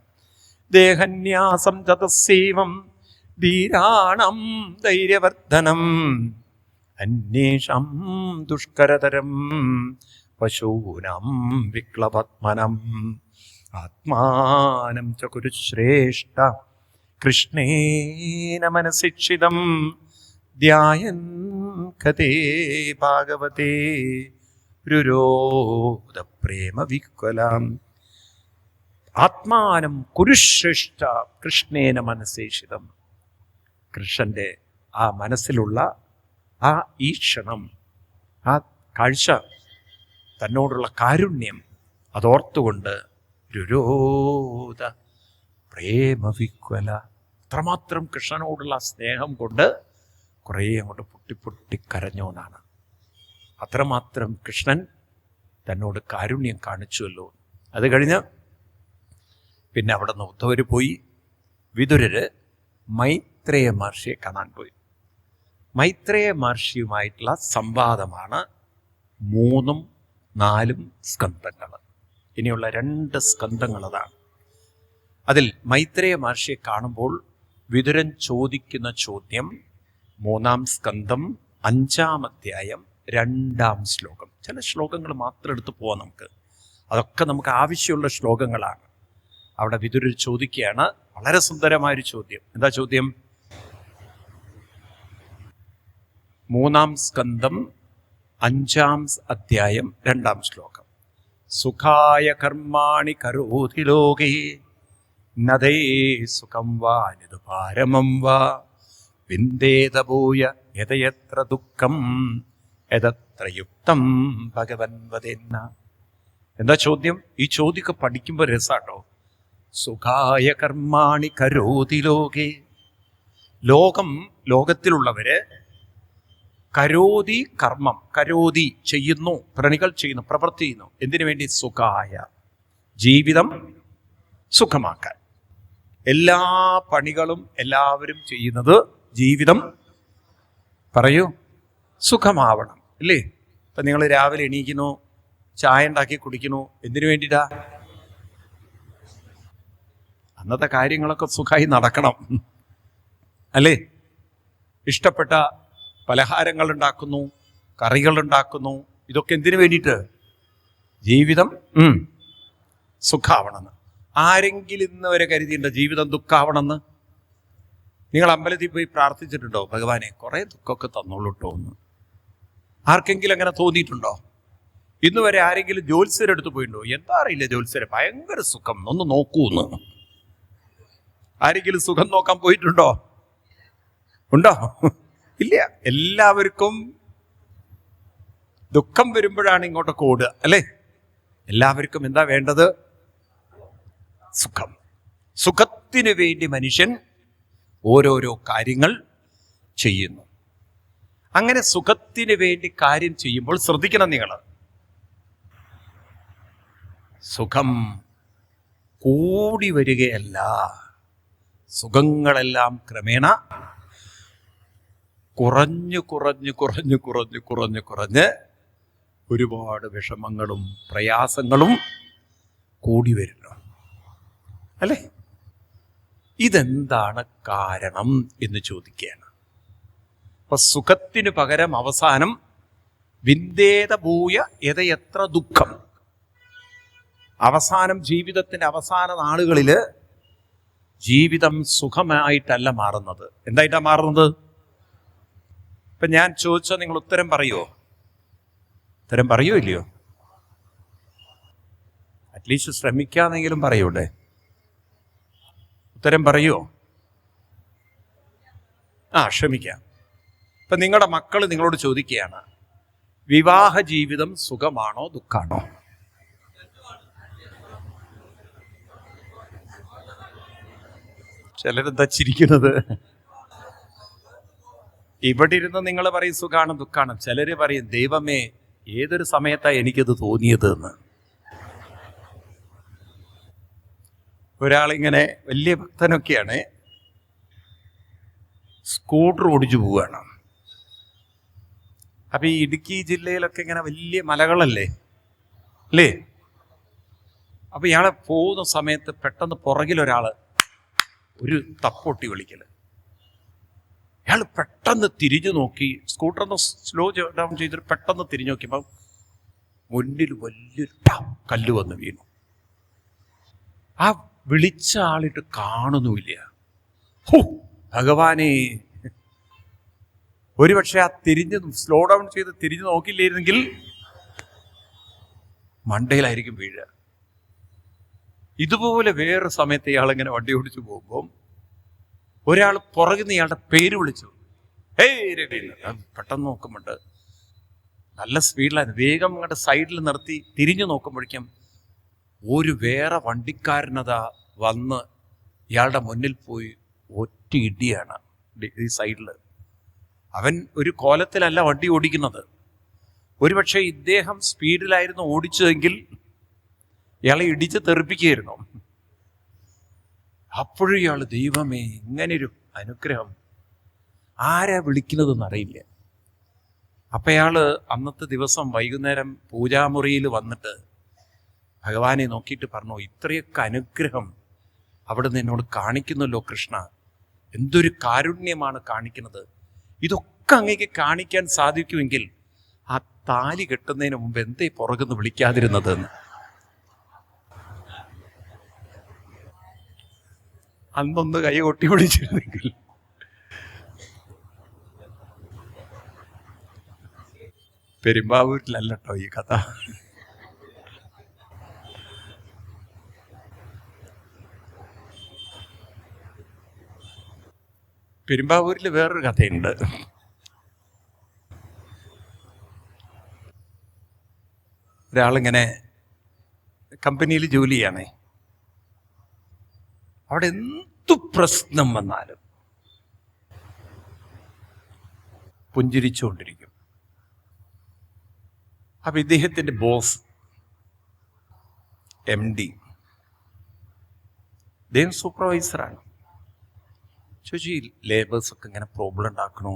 ദേഹന്യാസം തതസേവം ധീരാണം ധൈര്യവർദ്ധനം അന്വേഷാം ദുഷ്കരതരം പശൂനാം വിക്ലവാത്മനം ആത്മാനം ച കുരുശ്രേഷ്ഠ കൃഷ്ണേന മനസിക്ഷിതം ധ്യായൻ കഥേ ഭാഗവതേ രുരോധ പ്രേമ വിക്വലാം ആത്മാനം കുരുശ്രേഷ്ഠ കൃഷ്ണേന മനസേഷിതം. കൃഷ്ണന്റെ ആ മനസ്സിലുള്ള ആ ഈക്ഷണം, ആ കാഴ്ച, തന്നോടുള്ള കാരുണ്യം അതോർത്തുകൊണ്ട് രുരോധ പ്രേമവിക്വല. അത്രമാത്രം കൃഷ്ണനോടുള്ള സ്നേഹം കൊണ്ട് കുറേ അങ്ങോട്ട് പൊട്ടിപ്പൊട്ടിക്കരഞ്ഞോ എന്നാണ്. അത്രമാത്രം കൃഷ്ണൻ തന്നോട് കാരുണ്യം കാണിച്ചുവല്ലോ. അത് കഴിഞ്ഞ് പിന്നെ അവിടെ നിന്ന് ഉദ്ധവര് പോയി. വിതുരര് മൈത്രേയ മഹർഷിയെ കാണാൻ പോയി. മൈത്രേയ മഹർഷിയുമായിട്ടുള്ള സംവാദമാണ് 3-ഉം 4-ഉം സ്കന്ധങ്ങൾ. ഇനിയുള്ള 2 സ്കന്ധങ്ങൾ അതാണ്. അതിൽ മൈത്രേയ മഹർഷിയെ കാണുമ്പോൾ വിതുരൻ ചോദിക്കുന്ന ചോദ്യം 3-ാം സ്കന്ധം 5-ാം അധ്യായം 2-ാം ശ്ലോകം. ചില ശ്ലോകങ്ങൾ മാത്രം എടുത്ത് പോവാം നമുക്ക്. അതൊക്കെ നമുക്ക് ആവശ്യമുള്ള ശ്ലോകങ്ങളാണ്. അവിടെ വിതുരർ ചോദിക്കുകയാണ് വളരെ സുന്ദരമായൊരു ചോദ്യം. എന്താ ചോദ്യം? 3-ാം സ്കന്ധം 5-ാം അധ്യായം 2-ാം ശ്ലോകം. സുഖായ കർമാണി കരോതി ലോകേ നദേ സുഖം വാ നിതു പാരമം വാ വിന്ദേത ഭൂയ യഥയത്ര ദുഃഖം യഥത്ര യുക്തം ഭഗവൻ വദേന്ന. എന്താ ചോദ്യം? ഈ ചോദ്യമൊക്കെ പഠിക്കുമ്പോൾ രസാട്ടോ. സുഖായ കർമാണി കരോതി ലോകേ. ലോകത്തിലുള്ളവര് കരോതി കർമ്മം, കരോതി ചെയ്യുന്നു, പ്രണികൾ ചെയ്യുന്നു, പ്രവൃത്തി ചെയ്യുന്നു. എന്തിനു വേണ്ടി? സുഖായ, ജീവിതം സുഖമാക്കാൻ. എല്ലാ പണികളും എല്ലാവരും ചെയ്യുന്നത് ജീവിതം പറയൂ സുഖമാവണം, ഇല്ലേ? ഇപ്പൊ നിങ്ങൾ രാവിലെ എണീക്കുന്നു, ചായ ഉണ്ടാക്കി കുടിക്കുന്നു, എന്തിനു വേണ്ടിയിട്ടാ? അന്നത്തെ കാര്യങ്ങളൊക്കെ സുഖമായി നടക്കണം, അല്ലേ? ഇഷ്ടപ്പെട്ട പലഹാരങ്ങൾ ഉണ്ടാക്കുന്നു, കറികൾ ഉണ്ടാക്കുന്നു. ഇതൊക്കെ എന്തിനു വേണ്ടിയിട്ട്? ജീവിതം സുഖാവണമെന്ന്. ആരെങ്കിലും ഇന്ന് വരെ കരുതിയിട്ടുണ്ടോ ജീവിതം ദുഃഖാവണമെന്ന്? നിങ്ങൾ അമ്പലത്തിൽ പോയി പ്രാർത്ഥിച്ചിട്ടുണ്ടോ, ഭഗവാനെ കുറേ ദുഃഖമൊക്കെ തന്നോളൂ കേട്ടോ എന്ന്? ആർക്കെങ്കിലും അങ്ങനെ തോന്നിയിട്ടുണ്ടോ? ഇന്ന് വരെ ആരെങ്കിലും ജ്യോത്സ്യരെടുത്ത് പോയിട്ടുണ്ടോ? എന്താ അറിയില്ല, ജ്യോത്സ്യരെ ഭയങ്കര സുഖം, ഒന്ന് നോക്കൂന്ന്. ആരെങ്കിലും സുഖം നോക്കാൻ പോയിട്ടുണ്ടോ? ഉണ്ടോ? ഇല്ല. എല്ലാവർക്കും ദുഃഖം വരുമ്പോഴാണ് ഇങ്ങോട്ടൊക്കെ ഓടുക, അല്ലേ? എല്ലാവർക്കും എന്താ വേണ്ടത്? സുഖം. സുഖത്തിന് വേണ്ടി മനുഷ്യൻ ഓരോരോ കാര്യങ്ങൾ ചെയ്യുന്നു. അങ്ങനെ സുഖത്തിന് വേണ്ടി കാര്യം ചെയ്യുമ്പോൾ ശ്രദ്ധിക്കണം നിങ്ങൾ, സുഖം കൂടി വരികയല്ല. സുഖങ്ങളെല്ലാം ക്രമേണ കുറഞ്ഞു കുറഞ്ഞു കുറഞ്ഞു കുറഞ്ഞു കുറഞ്ഞു കുറഞ്ഞ് ഒരുപാട് വിഷമങ്ങളും പ്രയാസങ്ങളും കൂടി വരുന്നു, അല്ലേ? ഇതെന്താണ് കാരണം എന്ന് ചോദിക്കുകയാണ്. അപ്പൊ സുഖത്തിന് പകരം അവസാനം വിന്ദേത ഭൂയ യഥയത്ര ദുഃഖം. അവസാനം ജീവിതത്തിന്റെ അവസാന നാളുകളില് ജീവിതം സുഖമായിട്ടല്ല മാറുന്നത്. എന്തായിട്ടാ മാറുന്നത്? ഇപ്പൊ ഞാൻ ചോദിച്ചാൽ നിങ്ങൾ ഉത്തരം പറയുമോ? ഉത്തരം പറയോ ഇല്ലയോ? അറ്റ്ലീസ്റ്റ് ശ്രമിക്കാന്നെങ്കിലും പറയൂടെ? ഉത്തരം പറയോ? ശ്രമിക്കാം. ഇപ്പൊ നിങ്ങളുടെ മക്കൾ നിങ്ങളോട് ചോദിക്കുകയാണ്, വിവാഹ ജീവിതം സുഖമാണോ ദുഃഖാണോ? ചിലരെന്താ ചിരിക്കുന്നത്? ഇവിടെ ഇരുന്ന് നിങ്ങൾ പറയും സുഖാണ് ദുഃഖാണ്. ചിലര് പറയും ദൈവമേ ഏതൊരു സമയത്താ എനിക്കത് തോന്നിയത് എന്ന്. ഒരാളിങ്ങനെ വലിയ ഭക്തനൊക്കെയാണ്, സ്കൂട്ടർ ഓടിച്ചു പോവുകയാണ്. അപ്പൊ ഈ ഇടുക്കി ജില്ലയിലൊക്കെ ഇങ്ങനെ വലിയ മലകളല്ലേ, അല്ലേ? അപ്പൊ ഇയാളെ പോകുന്ന സമയത്ത് പെട്ടെന്ന് പുറകിലൊരാള് ഒരു തപ്പൊട്ടി വിളിക്കല്. അയാൾ പെട്ടെന്ന് തിരിഞ്ഞു നോക്കി, സ്കൂട്ടറൊന്ന് സ്ലോ ഡൗൺ ചെയ്തിട്ട് പെട്ടെന്ന് തിരിഞ്ഞു നോക്കിയപ്പോൾ മുന്നിൽ വലിയൊരു കല്ല് വന്ന് വീണു. ആ വിളിച്ച ആളിട്ട് കാണുന്നുമില്ല. ഭഗവാനെ, ഒരുപക്ഷെ ആ തിരിഞ്ഞ് സ്ലോ ഡൗൺ ചെയ്ത് തിരിഞ്ഞു നോക്കില്ലായിരുന്നെങ്കിൽ മണ്ടയിലായിരിക്കും വീഴുക. ഇതുപോലെ വേറെ സമയത്ത് ഇയാളിങ്ങനെ വണ്ടി ഓടിച്ചു പോകുമ്പോൾ ഒരാൾ പുറകിൽ നിന്ന് ഇയാളുടെ പേര് വിളിച്ചു. പെട്ടെന്ന് നോക്കുമ്പോണ്ട് നല്ല സ്പീഡിലായിരുന്നു. വേഗം അങ്ങോട്ട് സൈഡിൽ നിർത്തി തിരിഞ്ഞു നോക്കുമ്പോഴേക്കും ഒരു വേറെ വണ്ടിക്കാരനതാ വന്ന് ഇയാളുടെ മുന്നിൽ പോയി ഒറ്റ ഇടിയാണ് ഈ സൈഡിൽ. അവൻ ഒരു കോലത്തിലല്ല വണ്ടി ഓടിക്കുന്നത്. ഒരുപക്ഷെ ഇദ്ദേഹം സ്പീഡിലായിരുന്നു ഓടിച്ചതെങ്കിൽ ഇയാളെ ഇടിച്ച് തെറിപ്പിക്കുകയായിരുന്നു. അപ്പോഴും ഇയാൾ ദൈവമേ ഇങ്ങനൊരു അനുഗ്രഹം ആരാ വിളിക്കുന്നതെന്ന് അറിയില്ല. അപ്പം അയാള് അന്നത്തെ ദിവസം വൈകുന്നേരം പൂജാമുറിയിൽ വന്നിട്ട് ഭഗവാനെ നോക്കിയിട്ട് പറഞ്ഞു, ഇത്രയൊക്കെ അനുഗ്രഹം അവിടുന്ന് എന്നോട് കാണിക്കുന്നല്ലോ കൃഷ്ണ, എന്തൊരു കാരുണ്യമാണ് കാണിക്കുന്നത്. ഇതൊക്കെ അങ്ങേക്ക് കാണിക്കാൻ സാധിക്കുമെങ്കിൽ ആ താലി കെട്ടുന്നതിന് മുമ്പ് എന്തേ പുറകുന്ന് വിളിക്കാതിരുന്നതെന്ന്. അന്നൊന്ന് കൈ കൊട്ടി പിടിച്ചിരുന്നെങ്കിൽ. പെരുമ്പാവൂരിലല്ലോ ഈ കഥ. പെരുമ്പാവൂരിൽ വേറൊരു കഥയുണ്ട്. ഒരാളിങ്ങനെ കമ്പനിയിൽ ജോലി ചെയ്യണേ, അവിടെ എന്തു പ്രശ്നം വന്നാലും പുഞ്ചിരിച്ചുകൊണ്ടിരിക്കും. അപ്പൊ ഇദ്ദേഹത്തിന്റെ ബോസ് MD, ഇദ്ദേഹം സൂപ്പർവൈസറാണ്. ചോദിച്ചു, ഈ ലേബേഴ്സൊക്കെ ഇങ്ങനെ പ്രോബ്ലം ഉണ്ടാക്കണോ,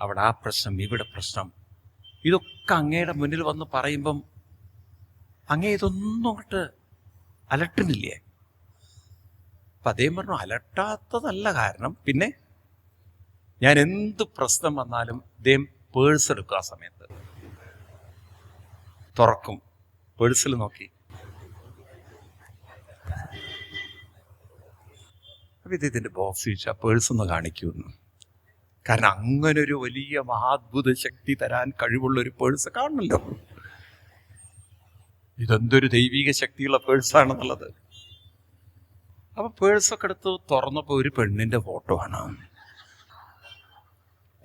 അവിടെ ആ പ്രശ്നം ഇവിടെ പ്രശ്നം, ഇതൊക്കെ അങ്ങയുടെ മുന്നിൽ വന്ന് പറയുമ്പം അങ്ങേ ഇതൊന്നും അങ്ങോട്ട് അലട്ടുന്നില്ലേ? അപ്പം അദ്ദേഹം പറഞ്ഞു, അലട്ടാത്തതല്ല കാരണം. പിന്നെ ഞാൻ എന്ത് പ്രശ്നം വന്നാലും അദ്ദേഹം പേഴ്സ് എടുക്കും. ആ സമയത്ത് തുറക്കും, പേഴ്സിൽ നോക്കി. അപ്പം ഇദ്ദേഹത്തിൻ്റെ ബോസ് ചോദിച്ചു, ആ പേഴ്സ് ഒന്ന് കാണിക്കുമെന്ന്. കാരണം അങ്ങനൊരു വലിയ മഹാത്ഭുത ശക്തി തരാൻ കഴിവുള്ളൊരു പേഴ്സ് കാണണമല്ലോ. ഇതെന്തൊരു ദൈവിക ശക്തിയുള്ള പേഴ്സാണെന്നുള്ളത്. അപ്പൊ പേഴ്സൊക്കെ എടുത്ത് തുറന്നപ്പോൾ ഒരു പെണ്ണിന്റെ ഫോട്ടോ ആണ്.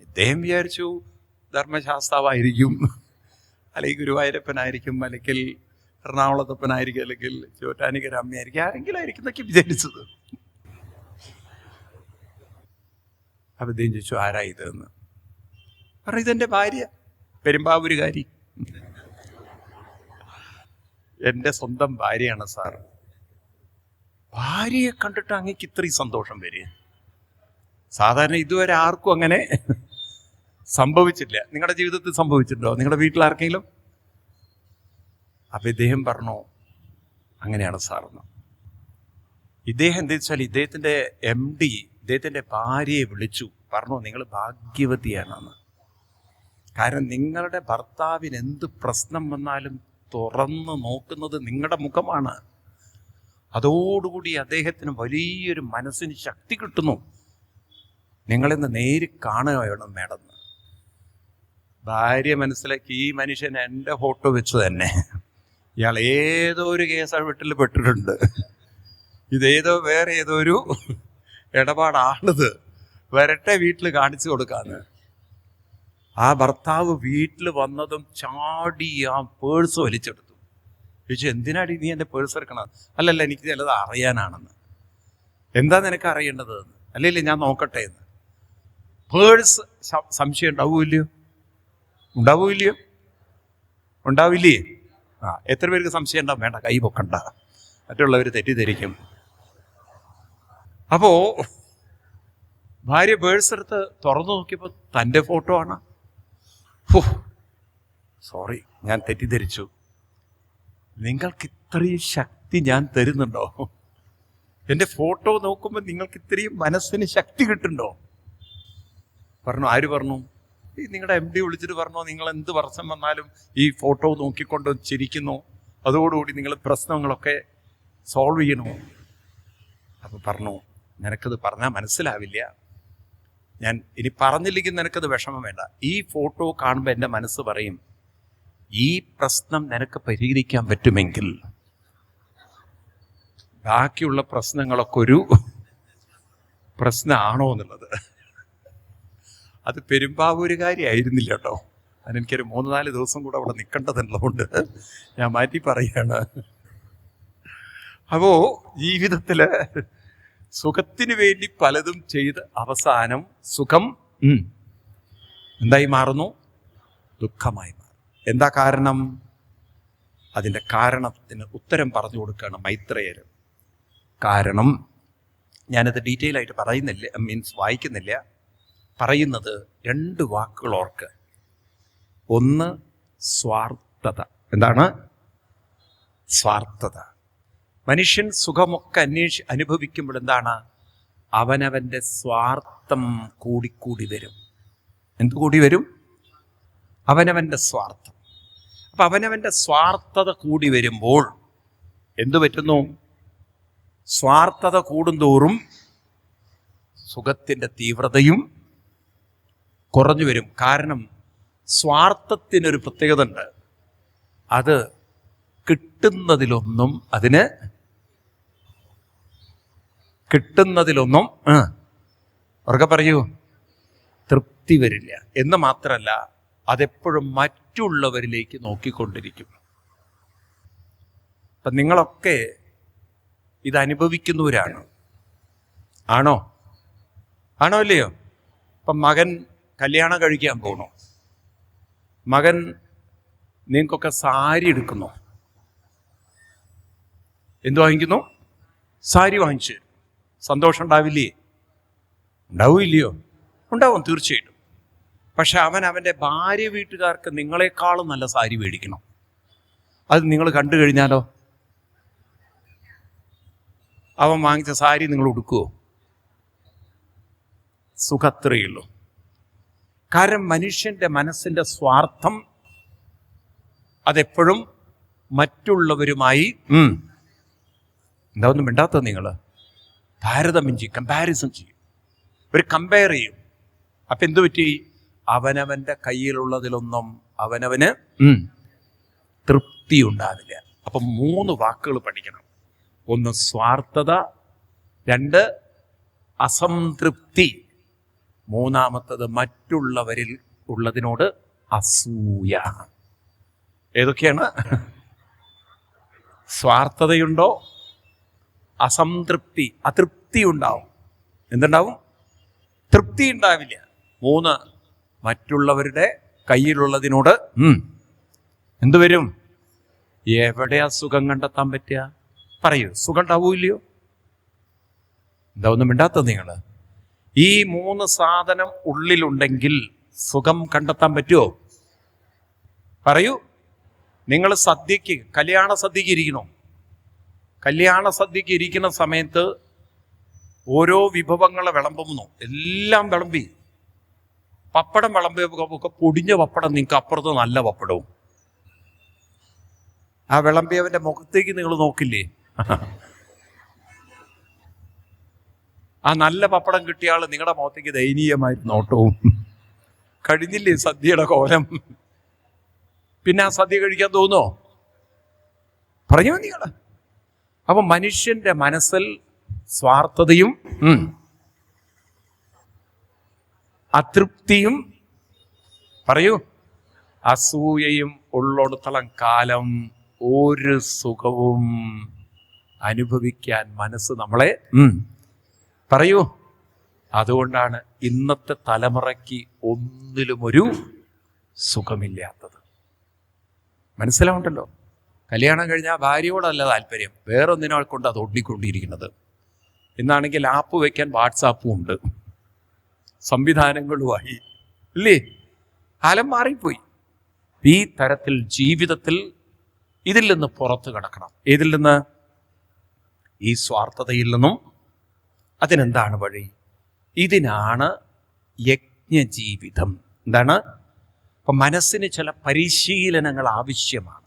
ഇദ്ദേഹം വിചാരിച്ചു ധർമ്മശാസ്താവായിരിക്കും, അല്ലെങ്കിൽ ഗുരുവായൂരപ്പനായിരിക്കും, അല്ലെങ്കിൽ എറണാകുളത്തപ്പനായിരിക്കും, അല്ലെങ്കിൽ ചോറ്റാനിക്കര അമ്മയായിരിക്കും, ആരെങ്കിലും ആയിരിക്കും എന്നൊക്കെ വിചാരിച്ചത്. അപ്പൊ ഇദ്ദേഹം ചോദിച്ചു, ആരാ ഇതെന്ന്. പറഞ്ഞു, ഇതെന്റെ ഭാര്യ, പെരുമ്പാവൂരുകാരി, എൻ്റെ സ്വന്തം ഭാര്യയാണ് സാർ. ഭാര്യയെ കണ്ടിട്ട് അങ്ങേക്ക് ഇത്രയും സന്തോഷം വരിക? സാധാരണ ഇതുവരെ ആർക്കും അങ്ങനെ സംഭവിച്ചില്ല. നിങ്ങളുടെ ജീവിതത്തിൽ സംഭവിച്ചിട്ടുണ്ടോ? നിങ്ങളുടെ വീട്ടിൽ ആർക്കെങ്കിലും? അപ്പൊ ഇദ്ദേഹം പറഞ്ഞു, അങ്ങനെയാണ് സാറെന്ന്. ഇദ്ദേഹം എന്താ വെച്ചാൽ ഇദ്ദേഹത്തിന്റെ MD ഇദ്ദേഹത്തിന്റെ ഭാര്യയെ വിളിച്ചു പറഞ്ഞു, നിങ്ങൾ ഭാഗ്യവതിയാണെന്ന്. കാരണം നിങ്ങളുടെ ഭർത്താവിന് എന്ത് പ്രശ്നം വന്നാലും തുറന്ന് നോക്കുന്നത് നിങ്ങളുടെ മുഖമാണ്. അതോടുകൂടി അദ്ദേഹത്തിന് വലിയൊരു മനസ്സിന് ശക്തി കിട്ടുന്നു. നിങ്ങളിന്ന് നേരിൽ കാണുകയാണ് മേഡം. ഭാര്യ മനസ്സിലാക്കി, ഈ മനുഷ്യൻ എൻ്റെ ഫോട്ടോ വെച്ച് തന്നെ ഇയാൾ ഏതോ ഒരു കേസ് വീട്ടിൽ പെട്ടിട്ടുണ്ട്, ഇതേതോ വേറെ ഏതോ ഒരു ഇടപാടാണിത്, വരട്ടെ വീട്ടിൽ കാണിച്ചു കൊടുക്കാന്ന്. ആ ഭർത്താവ് വീട്ടിൽ വന്നതും ചാടി ആ പേഴ്സ് വലിച്ചെടുത്തു. ചോദിച്ചു, എന്തിനാടി നീ എൻ്റെ പേഴ്സ് എടുക്കണം? അല്ലല്ല, എനിക്ക് ചിലത് അറിയാനാണെന്ന്. എന്താ നിനക്ക് അറിയേണ്ടത്? അല്ലല്ലേ, ഞാൻ നോക്കട്ടെ എന്ന്. പേഴ്സ് സംശയം ഉണ്ടാവൂല്ലയോ? ഉണ്ടാവൂല്ലയോ? ഉണ്ടാവില്ലേ? എത്ര പേർക്ക് സംശയം ഉണ്ടാവും? വേണ്ട, കൈ പൊക്കണ്ട, മറ്റുള്ളവർ തെറ്റിദ്ധരിക്കും. അപ്പോ ഭാര്യ പേഴ്സ് എടുത്ത് തുറന്നു നോക്കിയപ്പോൾ തൻ്റെ ഫോട്ടോ ആണ്. സോറി, ഞാൻ തെറ്റിദ്ധരിച്ചു. നിങ്ങൾക്ക് ഇത്രയും ശക്തി ഞാൻ തരുന്നുണ്ടോ? എൻ്റെ ഫോട്ടോ നോക്കുമ്പോൾ നിങ്ങൾക്ക് ഇത്രയും മനസ്സിന് ശക്തി കിട്ടുന്നുണ്ടോ? പറഞ്ഞു. ആര് പറഞ്ഞു? ഈ നിങ്ങളുടെ MD വിളിച്ചിട്ട് പറഞ്ഞോ, നിങ്ങൾ എന്ത് പ്രശ്നം വന്നാലും ഈ ഫോട്ടോ നോക്കിക്കൊണ്ട് ചിരിക്കുന്നു, അതോടുകൂടി നിങ്ങൾ പ്രശ്നങ്ങളൊക്കെ സോൾവ് ചെയ്യണമോ? അപ്പൊ പറഞ്ഞു, നിനക്കത് പറഞ്ഞാൽ മനസ്സിലാവില്ല, ഞാൻ ഇനി പറഞ്ഞില്ലെങ്കിൽ നിനക്കത് വിഷമം വേണ്ട. ഈ ഫോട്ടോ കാണുമ്പോൾ എൻ്റെ മനസ്സ് പറയും, ഈ പ്രശ്നം നിനക്ക് പരിഹരിക്കാൻ പറ്റുമെങ്കിൽ ബാക്കിയുള്ള പ്രശ്നങ്ങളൊക്കെ ഒരു പ്രശ്നമാണോ എന്നുള്ളത്. അത് പെരുമ്പാവൂരുകാരി ആയിരുന്നില്ല കേട്ടോ. അതെനിക്കൊരു 3-4 ദിവസം കൂടെ അവിടെ നിൽക്കേണ്ടതുള്ളതുകൊണ്ട് ഞാൻ മാറ്റി പറയാണ്. അപ്പോ ജീവിതത്തില് സുഖത്തിന് വേണ്ടി പലതും ചെയ്ത് അവസാനം സുഖം എന്തായി മാറുന്നു? ദുഃഖമായി മാറും. എന്താ കാരണം? അതിൻ്റെ കാരണത്തിന് ഉത്തരം പറഞ്ഞു കൊടുക്കുകയാണ് മൈത്രേയർ. കാരണം ഞാനത് ഡീറ്റെയിൽ ആയിട്ട് പറയുന്നില്ല, വായിക്കുന്നില്ല. പറയുന്നത് 2 വാക്കുകൾ ഓർക്ക്. ഒന്ന് സ്വാർത്ഥത. എന്താണ് സ്വാർത്ഥത? മനുഷ്യൻ സുഖമൊക്കെ അനുഭവിക്കുമ്പോൾ എന്താണ്? അവനവൻ്റെ സ്വാർത്ഥം കൂടിക്കൂടി വരും. എന്തു കൂടി വരും? അവനവൻ്റെ സ്വാർത്ഥം. അപ്പൊ അവനവൻ്റെ സ്വാർത്ഥത കൂടി വരുമ്പോൾ എന്തു പറ്റുന്നു? സ്വാർത്ഥത കൂടുന്തോറും സുഖത്തിൻ്റെ തീവ്രതയും കുറഞ്ഞു വരും. കാരണം സ്വാർത്ഥത്തിനൊരു പ്രത്യേകത ഉണ്ട്. അത് കിട്ടുന്നതിലൊന്നും ഉറക്കെ പറയൂ, തൃപ്തി വരില്ല. എന്ന് മാത്രമല്ല, അതെപ്പോഴും മറ്റുള്ളവരിലേക്ക് നോക്കിക്കൊണ്ടിരിക്കും. അപ്പം നിങ്ങളൊക്കെ ഇത് അനുഭവിക്കുന്നവരാണ്. ആണോ? ആണോ അല്ലയോ? ഇപ്പം മകൻ കല്യാണം കഴിക്കാൻ പോകണു. മകൻ നിങ്ങൾക്കൊക്കെ സാരി എടുക്കുന്നു. എന്തു വാങ്ങിക്കുന്നു? സാരി വാങ്ങിച്ചു. സന്തോഷം ഉണ്ടാവില്ലേ? ഉണ്ടാവില്ലയോ? ഉണ്ടാവും, തീർച്ചയായിട്ടും. പക്ഷെ അവൻ്റെ ഭാര്യ വീട്ടുകാർക്ക് നിങ്ങളെക്കാളും നല്ല സാരി മേടിക്കണം. അത് നിങ്ങൾ കണ്ടു കഴിഞ്ഞാലോ? അവൻ വാങ്ങിച്ച സാരി നിങ്ങൾ ഉടുക്കുവോ? സുഖത്രയുള്ളൂ. കാരണം മനുഷ്യൻ്റെ മനസ്സിൻ്റെ സ്വാർത്ഥം അതെപ്പോഴും മറ്റുള്ളവരുമായി എന്താ ഒന്നും മിണ്ടാത്തത്? നിങ്ങൾ താരതമ്യം ചെയ്യും, കമ്പാരിസൺ ചെയ്യും, ഒരു കമ്പയർ ചെയ്യും. അപ്പം എന്തു പറ്റി? അവനവൻ്റെ കയ്യിലുള്ളതിലൊന്നും അവനവന് തൃപ്തി ഉണ്ടാവില്ല. അപ്പം 3 വാക്കുകൾ പഠിക്കണം. 1 സ്വാർത്ഥത, 2 അസംതൃപ്തി, 3 മറ്റുള്ളവരിൽ ഉള്ളതിനോട് അസൂയ. ഏതൊക്കെയാണ്? സ്വാർത്ഥതയുണ്ടോ? അസംതൃപ്തി, അതൃപ്തി ഉണ്ടാവും. എന്തുണ്ടാവും? തൃപ്തി ഉണ്ടാവില്ല. 3 മറ്റുള്ളവരുടെ കയ്യിലുള്ളതിനോട് എന്തുവരും? എവിടെയാ സുഖം കണ്ടെത്താൻ പറ്റുക? പറയൂ, സുഖം ഉണ്ടാവൂല്ലയോ? എന്താ ഒന്നും മിണ്ടാത്തത് നിങ്ങൾ? ഈ 3 സാധനം ഉള്ളിലുണ്ടെങ്കിൽ സുഖം കണ്ടെത്താൻ പറ്റുമോ? പറയൂ. നിങ്ങൾ സദ്യക്ക്, കല്യാണ സദ്യക്ക് ഇരിക്കണോ? കല്യാണ സദ്യക്ക് ഇരിക്കുന്ന സമയത്ത് ഓരോ വിഭവങ്ങളെ വിളമ്പുന്നു. എല്ലാം വിളമ്പി, പപ്പടം വിളമ്പിയൊക്കെ പൊടിഞ്ഞ പപ്പടം, നിങ്ങൾക്ക് അപ്പുറത്ത് നല്ല പപ്പടവും. ആ വിളമ്പിയവൻ്റെ മുഖത്തേക്ക് നിങ്ങൾ നോക്കില്ലേ? ആ നല്ല പപ്പടം കിട്ടിയ ആൾ നിങ്ങളുടെ മുഖത്തേക്ക് ദയനീയമായി നോട്ടവും. കഴിഞ്ഞില്ലേ സദ്യയുടെ കോലം? പിന്നെ ആ സദ്യ കഴിക്കാൻ തോന്നുമോ? പറഞ്ഞു നിങ്ങൾ. അപ്പൊ മനുഷ്യന്റെ മനസ്സിൽ സ്വാർത്ഥതയും അതൃപ്തിയും, പറയൂ, അസൂയയും ഉള്ളിടത്തോളം കാലം ഒരു സുഖവും അനുഭവിക്കാൻ മനസ്സ് നമ്മളെ പറയൂ. അതുകൊണ്ടാണ് ഇന്നത്തെ തലമുറയ്ക്ക് ഒന്നിലും ഒരു സുഖമില്ലാത്തത്. മനസ്സിലാവുണ്ടല്ലോ? കല്യാണം കഴിഞ്ഞാൽ ഭാര്യയോടല്ല താല്പര്യം, വേറൊന്നിനെ കൊണ്ട് അത് ഒട്ടിക്കൊണ്ടിരിക്കുന്നത്. ഇന്നാണെങ്കിൽ ആപ്പ് വയ്ക്കാൻ വാട്സാപ്പും ഉണ്ട്, സംവിധാനങ്ങളുമായി, ഇല്ലേ? കാലം മാറിപ്പോയി. ഈ തരത്തിൽ ജീവിതത്തിൽ ഇതിൽ നിന്ന് പുറത്ത് കിടക്കണം. ഏതിൽ നിന്ന്? ഈ സ്വാർത്ഥതയിൽ നിന്നും. അതിനെന്താണ് വഴി? ഇതിനാണ് യജ്ഞജീവിതം. എന്താണ്? അപ്പം മനസ്സിന് ചില പരിശീലനങ്ങൾ ആവശ്യമാണ്.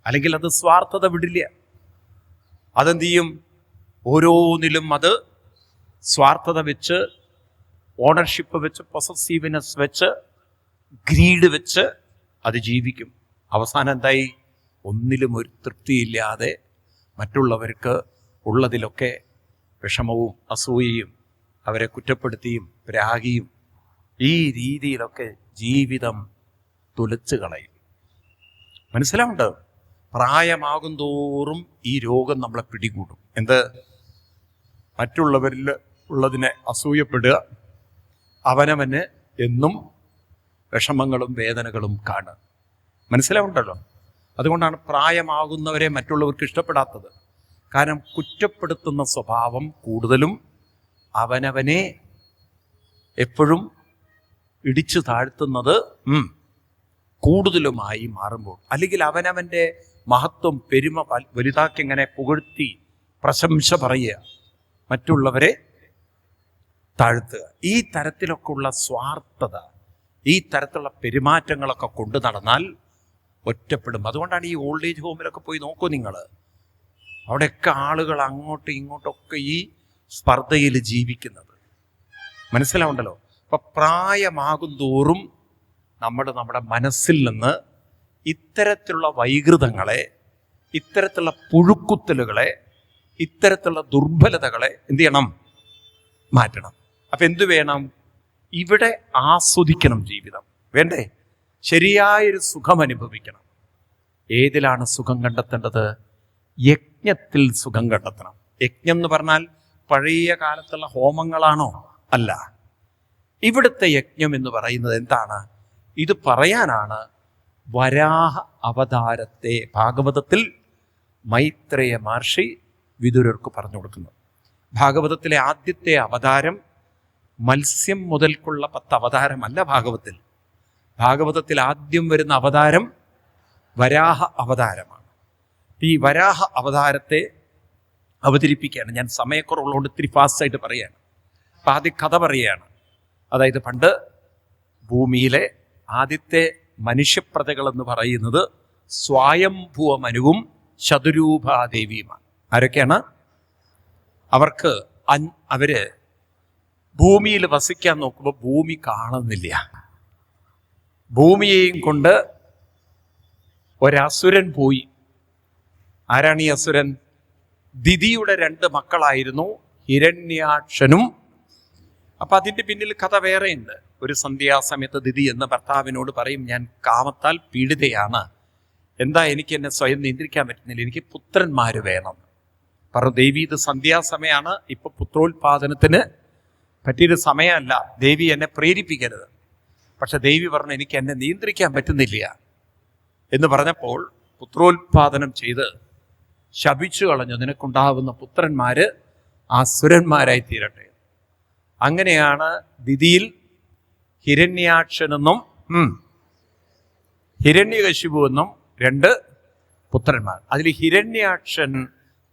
അല്ലെങ്കിൽ അത് സ്വാർത്ഥത വിടില്ല. അതെന്ത് ചെയ്യും? ഓരോന്നിലും അത് സ്വാർത്ഥത വെച്ച്, ഓണർഷിപ്പ് വെച്ച്, പൊസസീവ്നെസ് വെച്ച്, ഗ്രീഡ് വെച്ച് അത് ജീവിക്കും. അവസാനം എന്തായി? ഒന്നിലും ഒരു തൃപ്തിയില്ലാതെ മറ്റുള്ളവർക്ക് ഉള്ളതിലൊക്കെ വിഷമവും അസൂയയും, അവരെ കുറ്റപ്പെടുത്തിയും രാഗിയും, ഈ രീതിയിലൊക്കെ ജീവിതം തുലച്ചു കളയും. മനസ്സിലാവുണ്ട്? പ്രായമാകും തോറും ഈ രോഗം നമ്മളെ പിടികൂടും. എന്ത്? മറ്റുള്ളവരിൽ ഉള്ളതിനെ അസൂയപ്പെടുക, അവനവന് എന്നും വിഷമങ്ങളും വേദനകളും കാണുക. മനസ്സിലാവുണ്ടല്ലോ? അതുകൊണ്ടാണ് പ്രായമാകുന്നവരെ മറ്റുള്ളവർക്ക് ഇഷ്ടപ്പെടാത്തത്. കാരണം കുറ്റപ്പെടുത്തുന്ന സ്വഭാവം കൂടുതലും അവനവനെ എപ്പോഴും ഇടിച്ചു താഴ്ത്തുന്നത് കൂടുതലുമായി മാറുമ്പോൾ, അല്ലെങ്കിൽ അവനവൻ്റെ മഹത്വം, പെരുമ വലുതാക്കി ഇങ്ങനെ പുകഴ്ത്തി പ്രശംസ പറയുക, മറ്റുള്ളവരെ താഴ്ത്തുക. ഈ തരത്തിലൊക്കെ ഉള്ള സ്വാർത്ഥത, ഈ തരത്തിലുള്ള പെരുമാറ്റങ്ങളൊക്കെ കൊണ്ടു നടന്നാൽ ഒറ്റപ്പെടും. അതുകൊണ്ടാണ് ഈ ഓൾഡ് ഏജ് ഹോമിലൊക്കെ പോയി നോക്കൂ നിങ്ങൾ, അവിടെയൊക്കെ ആളുകൾ അങ്ങോട്ടും ഇങ്ങോട്ടൊക്കെ ഈ സ്പർദ്ധയിൽ ജീവിക്കുന്നത്. മനസ്സിലാവുണ്ടല്ലോ? അപ്പം പ്രായമാകും തോറും നമ്മുടെ മനസ്സിൽ നിന്ന് ഇത്തരത്തിലുള്ള വൈകൃതങ്ങളെ, ഇത്തരത്തിലുള്ള പുഴുക്കുത്തലുകളെ, ഇത്തരത്തിലുള്ള ദുർബലതകളെ എന്ത് ചെയ്യണം? മാറ്റണം. അപ്പൊ എന്തു വേണം? ഇവിടെ ആസ്വദിക്കണം ജീവിതം, വേണ്ടേ? ശരിയായൊരു സുഖം അനുഭവിക്കണം. ഏതിലാണ് സുഖം കണ്ടെത്തേണ്ടത്? യജ്ഞത്തിൽ സുഖം കണ്ടെത്തണം. യജ്ഞം എന്ന് പറഞ്ഞാൽ പഴയ കാലത്തുള്ള ഹോമങ്ങളാണോ? അല്ല. ഇവിടുത്തെ യജ്ഞം എന്ന് പറയുന്നത് എന്താണ്? ഇത് പറയാനാണ് വരാഹ അവതാരത്തെ ഭാഗവതത്തിൽ മൈത്രേയ മഹർഷി വിദുരർക്ക് പറഞ്ഞു കൊടുക്കുന്നത്. ഭാഗവതത്തിലെ ആദ്യത്തെ അവതാരം മത്സ്യം മുതൽക്കുള്ള 10 അവതാരമല്ല ഭാഗവത്തിൽ. ഭാഗവതത്തിൽ ആദ്യം വരുന്ന അവതാരം വരാഹ അവതാരമാണ്. ഈ വരാഹ അവതാരത്തെ അവതരിപ്പിക്കുകയാണ്. ഞാൻ സമയക്കുറവുള്ളതുകൊണ്ട് ഇത്തിരി ഫാസ്റ്റായിട്ട് പറയുകയാണ്. അപ്പം ആദ്യം കഥ പറയുകയാണ്. അതായത് പണ്ട് ഭൂമിയിലെ ആദ്യത്തെ മനുഷ്യപ്രജകൾ എന്ന് പറയുന്നത് സ്വയംഭുവ മനുവും ശതുരൂപാദേവിയുമാണ്. ആരൊക്കെയാണ്? അവര് ഭൂമിയിൽ വസിക്കാൻ നോക്കുമ്പോൾ ഭൂമി കാണുന്നില്ല. ഭൂമിയെയും കൊണ്ട് ഒരസുരൻ പോയി. ആരാണ് ഈ അസുരൻ? ദിതിയുടെ 2 മക്കളായിരുന്നു, ഹിരണ്യാക്ഷനും. അപ്പൊ അതിന്റെ പിന്നിൽ കഥ വേറെയുണ്ട്. ഒരു സന്ധ്യാസമയത്ത് ദിതി എന്ന ഭർത്താവിനോട് പറയും, ഞാൻ കാമത്താൽ പീഡിതയാണ്, എന്താ എനിക്ക് എന്നെ സ്വയം നിയന്ത്രിക്കാൻ പറ്റുന്നില്ല, എനിക്ക് പുത്രന്മാര് വേണം. പറഞ്ഞു, ദേവി ഇത് സന്ധ്യാസമയമാണ്, ഇപ്പൊ പുത്രോത്പാദനത്തിന് പറ്റിയൊരു സമയമല്ല, ദേവി എന്നെ പ്രേരിപ്പിക്കരുത്. പക്ഷെ ദേവി പറഞ്ഞു, എനിക്ക് എന്നെ നിയന്ത്രിക്കാൻ പറ്റുന്നില്ല എന്ന് പറഞ്ഞപ്പോൾ പുത്രോത്പാദനം ചെയ്ത് ശപിച്ചു കളഞ്ഞു, നിനക്കുണ്ടാവുന്ന പുത്രന്മാര് അസുരന്മാരായി തീരട്ടെ. അങ്ങനെയാണ് ദിതിയിൽ ഹിരണ്യാക്ഷനെന്നും ഹിരണ്യകശിപു എന്നും 2 പുത്രന്മാർ. അതിൽ ഹിരണ്യാക്ഷൻ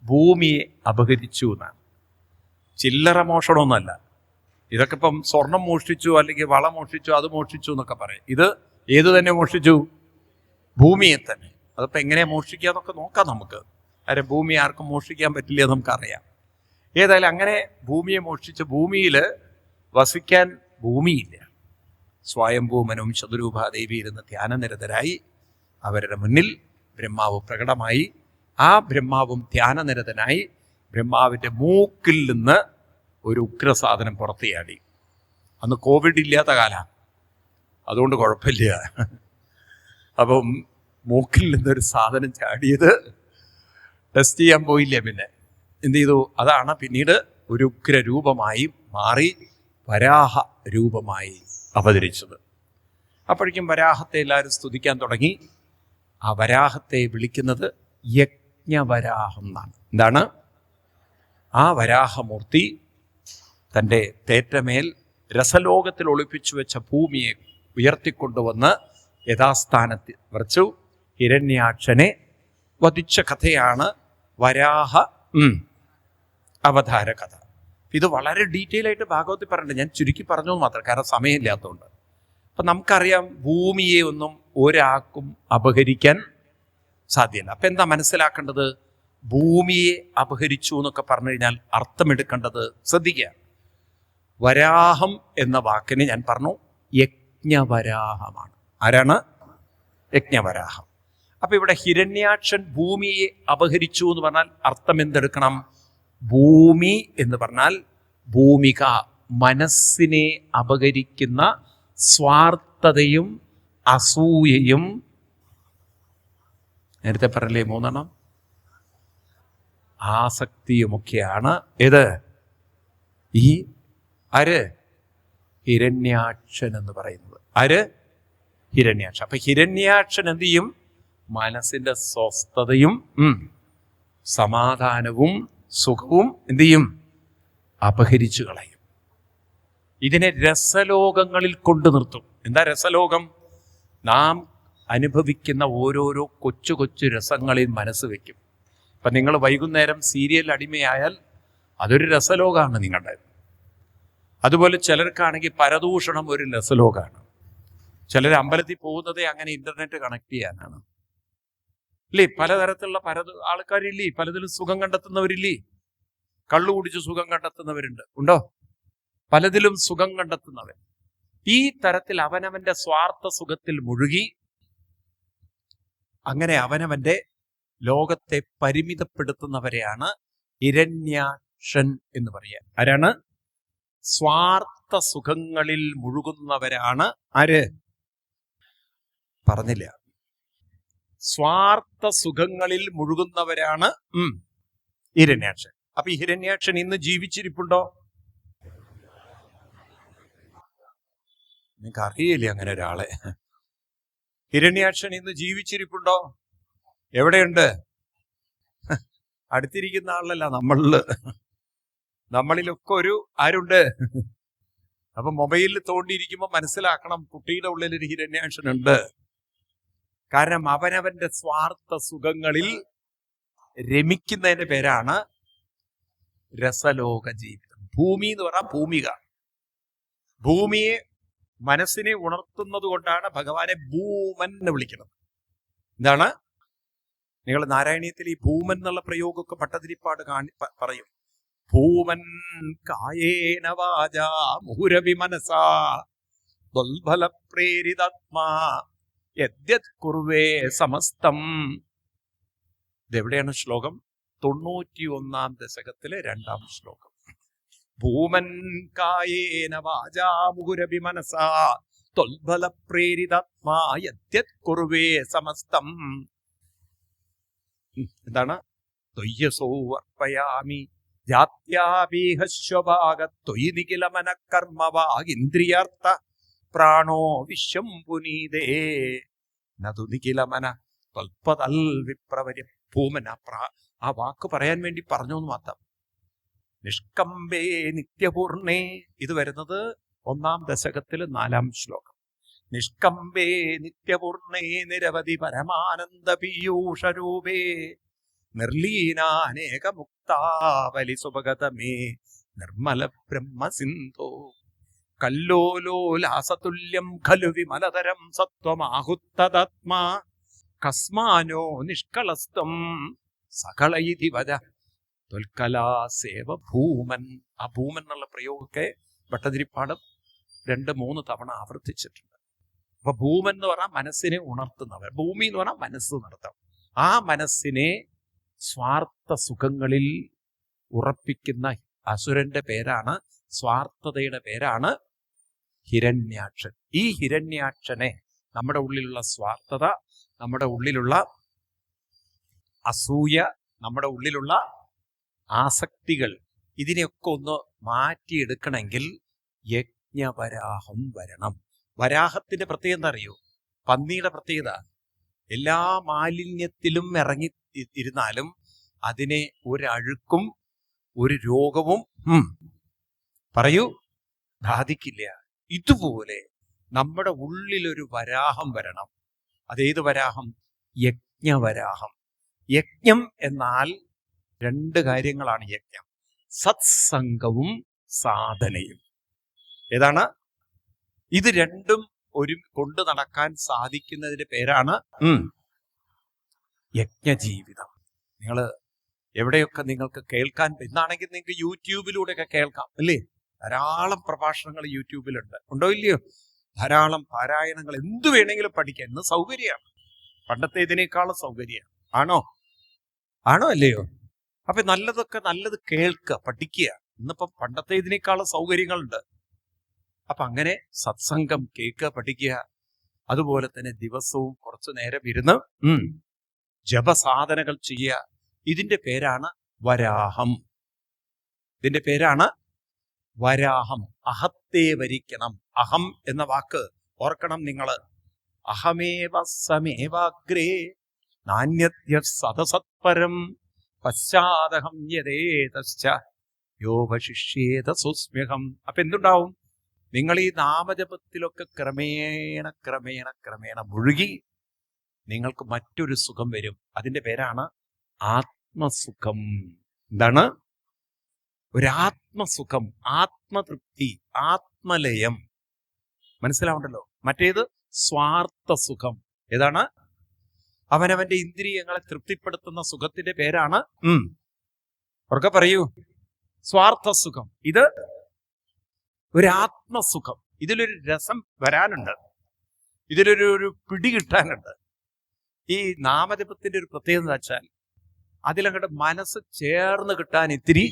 ഭൂമിയെ അപഹരിച്ചു എന്നാണ്. ചില്ലറ മോഷണമൊന്നുമല്ല. ഇതൊക്കെ ഇപ്പം സ്വർണം മോഷ്ടിച്ചു, അല്ലെങ്കിൽ വള മോഷ്ടിച്ചു, അത് മോഷ്ടിച്ചു എന്നൊക്കെ പറയും. ഇത് ഏത് തന്നെ മോഷ്ടിച്ചു? ഭൂമിയെ തന്നെ. അതിപ്പോൾ എങ്ങനെയാ മോഷ്ടിക്കുക എന്നൊക്കെ നോക്കാം നമുക്ക്. കാര്യം ഭൂമി ആർക്കും മോഷ്ടിക്കാൻ പറ്റില്ല നമുക്കറിയാം. ഏതായാലും അങ്ങനെ ഭൂമിയെ മോഷ്ടിച്ച് ഭൂമിയിൽ വസിക്കാൻ ഭൂമിയില്ല. സ്വയംഭൂമനും ശതുരൂപാദേവി ഇരുന്ന് ധ്യാനനിരതരായി. അവരുടെ മുന്നിൽ ബ്രഹ്മാവ് പ്രകടമായി. ആ ബ്രഹ്മാവും ധ്യാനനിരതനായി ബ്രഹ്മാവിൻ്റെ മൂക്കിൽ നിന്ന് ഒരു ഉഗ്രസാധനം പുറത്ത് ചാടി. അന്ന് കോവിഡ് ഇല്ലാത്ത കാലമാണ്, അതുകൊണ്ട് കുഴപ്പമില്ല. അപ്പം മൂക്കിൽ നിന്നൊരു സാധനം ചാടിയത് ടെസ്റ്റ് ചെയ്യാൻ പോയില്ല. പിന്നെ എന്ത് ചെയ്തു? അതാണ് പിന്നീട് ഒരു ഉഗ്രരൂപമായി മാറി വരാഹ രൂപമായി അവതരിച്ചത്. അപ്പോഴേക്കും വരാഹത്തെ എല്ലാവരും സ്തുതിക്കാൻ തുടങ്ങി. ആ വരാഹത്തെ വിളിക്കുന്നത് യജ്ഞവരാഹം എന്നാണ്. എന്താണ്? ആ വരാഹമൂർത്തി തൻ്റെ തേറ്റമേൽ രസലോകത്തിൽ ഒളിപ്പിച്ചു വെച്ച ഭൂമിയെ ഉയർത്തിക്കൊണ്ടുവന്ന് യഥാസ്ഥാനത്ത് വച്ചു ഹിരണ്യാക്ഷനെ വധിച്ച കഥയാണ് വരാഹ അവതാര കഥ. ഇത് വളരെ ഡീറ്റെയിൽ ആയിട്ട് ഭാഗവത്തിൽ പറഞ്ഞിട്ടുണ്ട്. ഞാൻ ചുരുക്കി പറഞ്ഞു മാത്രം, കാരണം സമയമില്ലാത്തതുകൊണ്ട്. അപ്പം നമുക്കറിയാം ഭൂമിയെ ഒന്നും ഒരാൾക്കും അപഹരിക്കാൻ സാധ്യമല്ല. അപ്പം എന്താ മനസ്സിലാക്കേണ്ടത്? ഭൂമിയെ അപഹരിച്ചു എന്നൊക്കെ പറഞ്ഞു കഴിഞ്ഞാൽ അർത്ഥമെടുക്കേണ്ടത് ശ്രദ്ധിക്കുക. വരാഹം എന്ന വാക്കിന് ഞാൻ പറഞ്ഞു യജ്ഞവരാഹമാണ്. ആരാണ്? യജ്ഞവരാഹം. അപ്പൊ ഇവിടെ ഹിരണ്യാക്ഷൻ ഭൂമിയെ അപഹരിച്ചു എന്ന് പറഞ്ഞാൽ അർത്ഥം എന്തെടുക്കണം? ഭൂമി എന്ന് പറഞ്ഞാൽ ഭൂമിക, മനസ്സിനെ അപഹരിക്കുന്ന സ്വാർത്ഥതയും അസൂയയും, നേരത്തെ പറഞ്ഞില്ലേ 3 ആസക്തിയുമൊക്കെയാണ് ഏത്? ഈ ഹിരണ്യാക്ഷൻ എന്ന് പറയുന്നത്. ഹിരണ്യാക്ഷൻ. അപ്പൊ ഹിരണ്യാക്ഷൻ എന്ത് ചെയ്യും? മനസ്സിന്റെ സ്വസ്ഥതയും സമാധാനവും സുഖവും എന്ത് ചെയ്യും? അപഹരിച്ചു കളയും. ഇതിനെ രസലോകങ്ങളിൽ കൊണ്ടു നിർത്തും. എന്താ രസലോകം? നാം അനുഭവിക്കുന്ന ഓരോരോ കൊച്ചു കൊച്ചു രസങ്ങളിൽ മനസ്സ് വയ്ക്കും. ഇപ്പം നിങ്ങൾ വൈകുന്നേരം സീരിയൽ അടിമയായാൽ അതൊരു രസലോകമാണ് നിങ്ങളുടെ. അതുപോലെ ചിലർക്കാണെങ്കിൽ പരദൂഷണം ഒരു രസലോകമാണ്. ചിലർ അമ്പലത്തിൽ പോകുന്നതേ അങ്ങനെ ഇന്റർനെറ്റ് കണക്ട് ചെയ്യാനാണ്. ഇല്ലേ? പലതരത്തിലുള്ള ആൾക്കാരില്ലേ? പലതിലും സുഖം കണ്ടെത്തുന്നവരില്ലേ? കള്ളു കുടിച്ച് സുഖം കണ്ടെത്തുന്നവരുണ്ട്. ഉണ്ടോ? പലതിലും സുഖം കണ്ടെത്തുന്നവർ. ഈ തരത്തിൽ അവനവന്റെ സ്വാർത്ഥ സുഖത്തിൽ മുഴുകി അങ്ങനെ അവനവന്റെ ലോകത്തെ പരിമിതപ്പെടുത്തുന്നവരെയാണ് ഹിരണ്യാക്ഷൻ എന്ന് പറയുക. ആരാണ്? സ്വാർത്ഥ സുഖങ്ങളിൽ മുഴുകുന്നവരാണ് ആര്? പറഞ്ഞില്ല. സ്വാർത്ഥ സുഖങ്ങളിൽ മുഴുകുന്നവരാണ് ഹിരണ്യാക്ഷൻ. അപ്പൊ ഈ ഹിരണ്യാക്ഷൻ ഇന്ന് ജീവിച്ചിരിപ്പുണ്ടോ? നിങ്ങൾക്ക് അറിയില്ലേ അങ്ങനെ ഒരാളെ? ഹിരണ്യാക്ഷൻ ഇന്ന് ജീവിച്ചിരിപ്പുണ്ടോ? എവിടെയുണ്ട്? അടുത്തിരിക്കുന്ന ആളല്ല, നമ്മളിലൊക്കെ ഒരു ആരുണ്ട്? അപ്പൊ മൊബൈലിൽ തോണ്ടിയിരിക്കുമ്പോ മനസ്സിലാക്കണം, കുട്ടിയുടെ ഉള്ളിൽ ഒരു ഹിരണ്യാക്ഷൻ ഉണ്ട്. കാരണം അവനവന്റെ സ്വാർത്ഥ സുഖങ്ങളിൽ രമിക്കുന്നതിന്റെ പേരാണ് രസലോക ജീവിതം. ഭൂമി എന്ന് പറഞ്ഞാൽ ഭൂമിക. ഭൂമിയെ മനസ്സിനെ ഉണർത്തുന്നത് കൊണ്ടാണ് ഭഗവാനെ ഭൂമൻ എന്ന് വിളിക്കുന്നത്. എന്താണ്? നിങ്ങൾ നാരായണീയത്തിൽ ഈ ഭൂമൻ എന്നുള്ള പ്രയോഗമൊക്കെ ഭട്ടതിരിപ്പാട് പറയും. ഭൂമൻ കായേന വാചാ മുഹുരവി മനസാ ദ്വൽബല പ്രേരിതാത്മാ യദ്യത് കുർവേ സമസ്തം. ഇതെവിടെയാണ് ശ്ലോകം? 91-ാം ദശകത്തിലെ 2-ാം ശ്ലോകം. ഭൂമൻ കായേന വാചാ മുഹുരവി മനസാ ത്വൽബല പ്രേരിതാത്മാ യദ്യത് കുർവേ സമസ്തം. എന്താണ്? ത്വയ്യസോ അർപ്പയാമി ജാത്യാഭീഹശ്വഭാഗത്വയി നിഖിലമന കർമ്മവാഗിന്ദ്രിയാർത്ഥ പ്രാണോ വിശ്വം പുനീതേ നതു നിഖിലമന ത്വൽപതൽ വിപ്രവര്യ. ഭൂമൻ ആ വാക്ക് പറയാൻ വേണ്ടി പറഞ്ഞു എന്ന് മാത്രം. നിഷ്കമ്പേ നിത്യപൂർണേ. ഇത് വരുന്നത് 1-ാം ദശകത്തില് 4-ാം ശ്ലോകം. നിഷ്കമ്പേ നിത്യപൂർണേ നിരവധി പരമാനന്ദ പീയൂഷരൂപേ നിർലീനാനേകമുക്താവലി സുഭഗതമേ നിർമ്മല ബ്രഹ്മസിന്ധോ കല്ലോലോലാസതുല്യം ഖലു വിമലതരം സത്വമാഹുത്തദാത്മാ കസ്മാനോ നിഷ്കളസ്ത്വം സകളയിതി വദ ത്വൽകലാസേവ ഭൂമൻ. ആ ഭൂമൻ എന്നുള്ള പ്രയോഗമൊക്കെ ഭട്ടതിരിപ്പാട് 2-3 തവണ ആവർത്തിച്ചിട്ടുണ്ട്. അപ്പൊ ഭൂമൻ എന്ന് പറഞ്ഞാൽ മനസ്സിനെ ഉണർത്തുന്നവർ. ഭൂമി എന്ന് പറഞ്ഞാൽ മനസ്സ് നടത്തും. ആ മനസ്സിനെ സ്വാർത്ഥ സുഖങ്ങളിൽ ഉറപ്പിക്കുന്ന അസുരന്റെ പേരാണ്, സ്വാർത്ഥതയുടെ പേരാണ് ഹിരണ്യാക്ഷൻ. ഈ ഹിരണ്യാക്ഷനെ, നമ്മുടെ ഉള്ളിലുള്ള സ്വാർത്ഥത, നമ്മുടെ ഉള്ളിലുള്ള അസൂയ, നമ്മുടെ ഉള്ളിലുള്ള ആസക്തികൾ, ഇതിനെയൊക്കെ ഒന്ന് മാറ്റിയെടുക്കണമെങ്കിൽ യജ്ഞവരാഹം വരണം. വരാഹത്തിന്റെ പ്രത്യേകത എന്താ അറിയോ? പന്നിയുടെ പ്രത്യേകത, എല്ലാ മാലിന്യത്തിലും ഇറങ്ങി ഇരുന്നാലും അതിനെ ഒരഴുക്കും ഒരു രോഗവും പറയൂ ബാധിക്കില്ല. ഇതുപോലെ നമ്മുടെ ഉള്ളിലൊരു വരാഹം വരണം. അതേത് വരാഹം? യജ്ഞവരാഹം. യജ്ഞം എന്നാൽ 2 കാര്യങ്ങളാണ് യജ്ഞം: സത്സംഗവും സാധനയും. ഏതാണ്? ഇത് രണ്ടും കൊണ്ടു നടക്കാൻ സാധിക്കുന്നതിന്റെ പേരാണ് യജ്ഞജീവിതം. നിങ്ങൾ എവിടെയൊക്കെ നിങ്ങൾക്ക് കേൾക്കാൻ, ഇന്നാണെങ്കിൽ നിങ്ങൾക്ക് യൂട്യൂബിലൂടെയൊക്കെ കേൾക്കാം അല്ലേ? ധാരാളം പ്രഭാഷണങ്ങൾ യൂട്യൂബിലുണ്ട്, ഉണ്ടോ ഇല്ലയോ? ധാരാളം പാരായണങ്ങൾ, എന്തു വേണമെങ്കിലും പഠിക്കാൻ ഇന്ന് സൗകര്യമാണ്. പണ്ടത്തെ ഇതിനേക്കാളും സൗകര്യമാണ്. ആണോ അല്ലയോ? അപ്പൊ നല്ലത് കേൾക്കുക, പഠിക്കുക. ഇന്നിപ്പം പണ്ടത്തെ ഇതിനേക്കാളും സൗകര്യങ്ങളുണ്ട്. അപ്പൊ അങ്ങനെ സത്സംഗം കേൾക്കുക, പഠിക്കുക. അതുപോലെ തന്നെ ദിവസവും കുറച്ചു നേരം ഇരുന്ന് ജപസാധനകൾ ചെയ്യുക. ഇതിന്റെ പേരാണ് വരാഹം. ഇതിന്റെ പേരാണ് വരാഹം. അഹത്തെ വരിക്കണം. അഹം എന്ന വാക്ക് ഓർക്കണം നിങ്ങൾ. അഹമേവ സമേവാഗ്രേ നാന്യത്യ സദസത്പരം പശ്ചാദഹം യഥേതശ്ച യോപശിഷ്യേത സുസ്മ്യഹം. അപ്പൊ എന്തുണ്ടാവും? നിങ്ങൾ ഈ നാമജപത്തിലൊക്കെ ക്രമേണ മുഴുകി നിങ്ങൾക്ക് മറ്റൊരു സുഖം വരും. അതിന്റെ പേരാണ് ആത്മസുഖം. എന്താണ്? ഒരു ആത്മസുഖം, ആത്മതൃപ്തി, ആത്മലയം. മനസ്സിലാവുണ്ടല്ലോ? മറ്റേത് സ്വാർത്ഥ സുഖം. ഏതാണ്? അവനവന്റെ ഇന്ദ്രിയങ്ങളെ തൃപ്തിപ്പെടുത്തുന്ന സുഖത്തിന്റെ പേരാണ് ഉറക്കെ പറയൂ, സ്വാർത്ഥ സുഖം. ഇത് ഒരു ആത്മസുഖം. ഇതിലൊരു രസം വരാനുണ്ട്, ഇതിലൊരു പിടി കിട്ടാനുണ്ട്. ഈ നാമജപത്തിന്റെ ഒരു പ്രത്യേകത വെച്ചാൽ അതിലങ്ങോട്ട് മനസ്സ് ചേർന്ന് കിട്ടാൻ ഇത്തിരി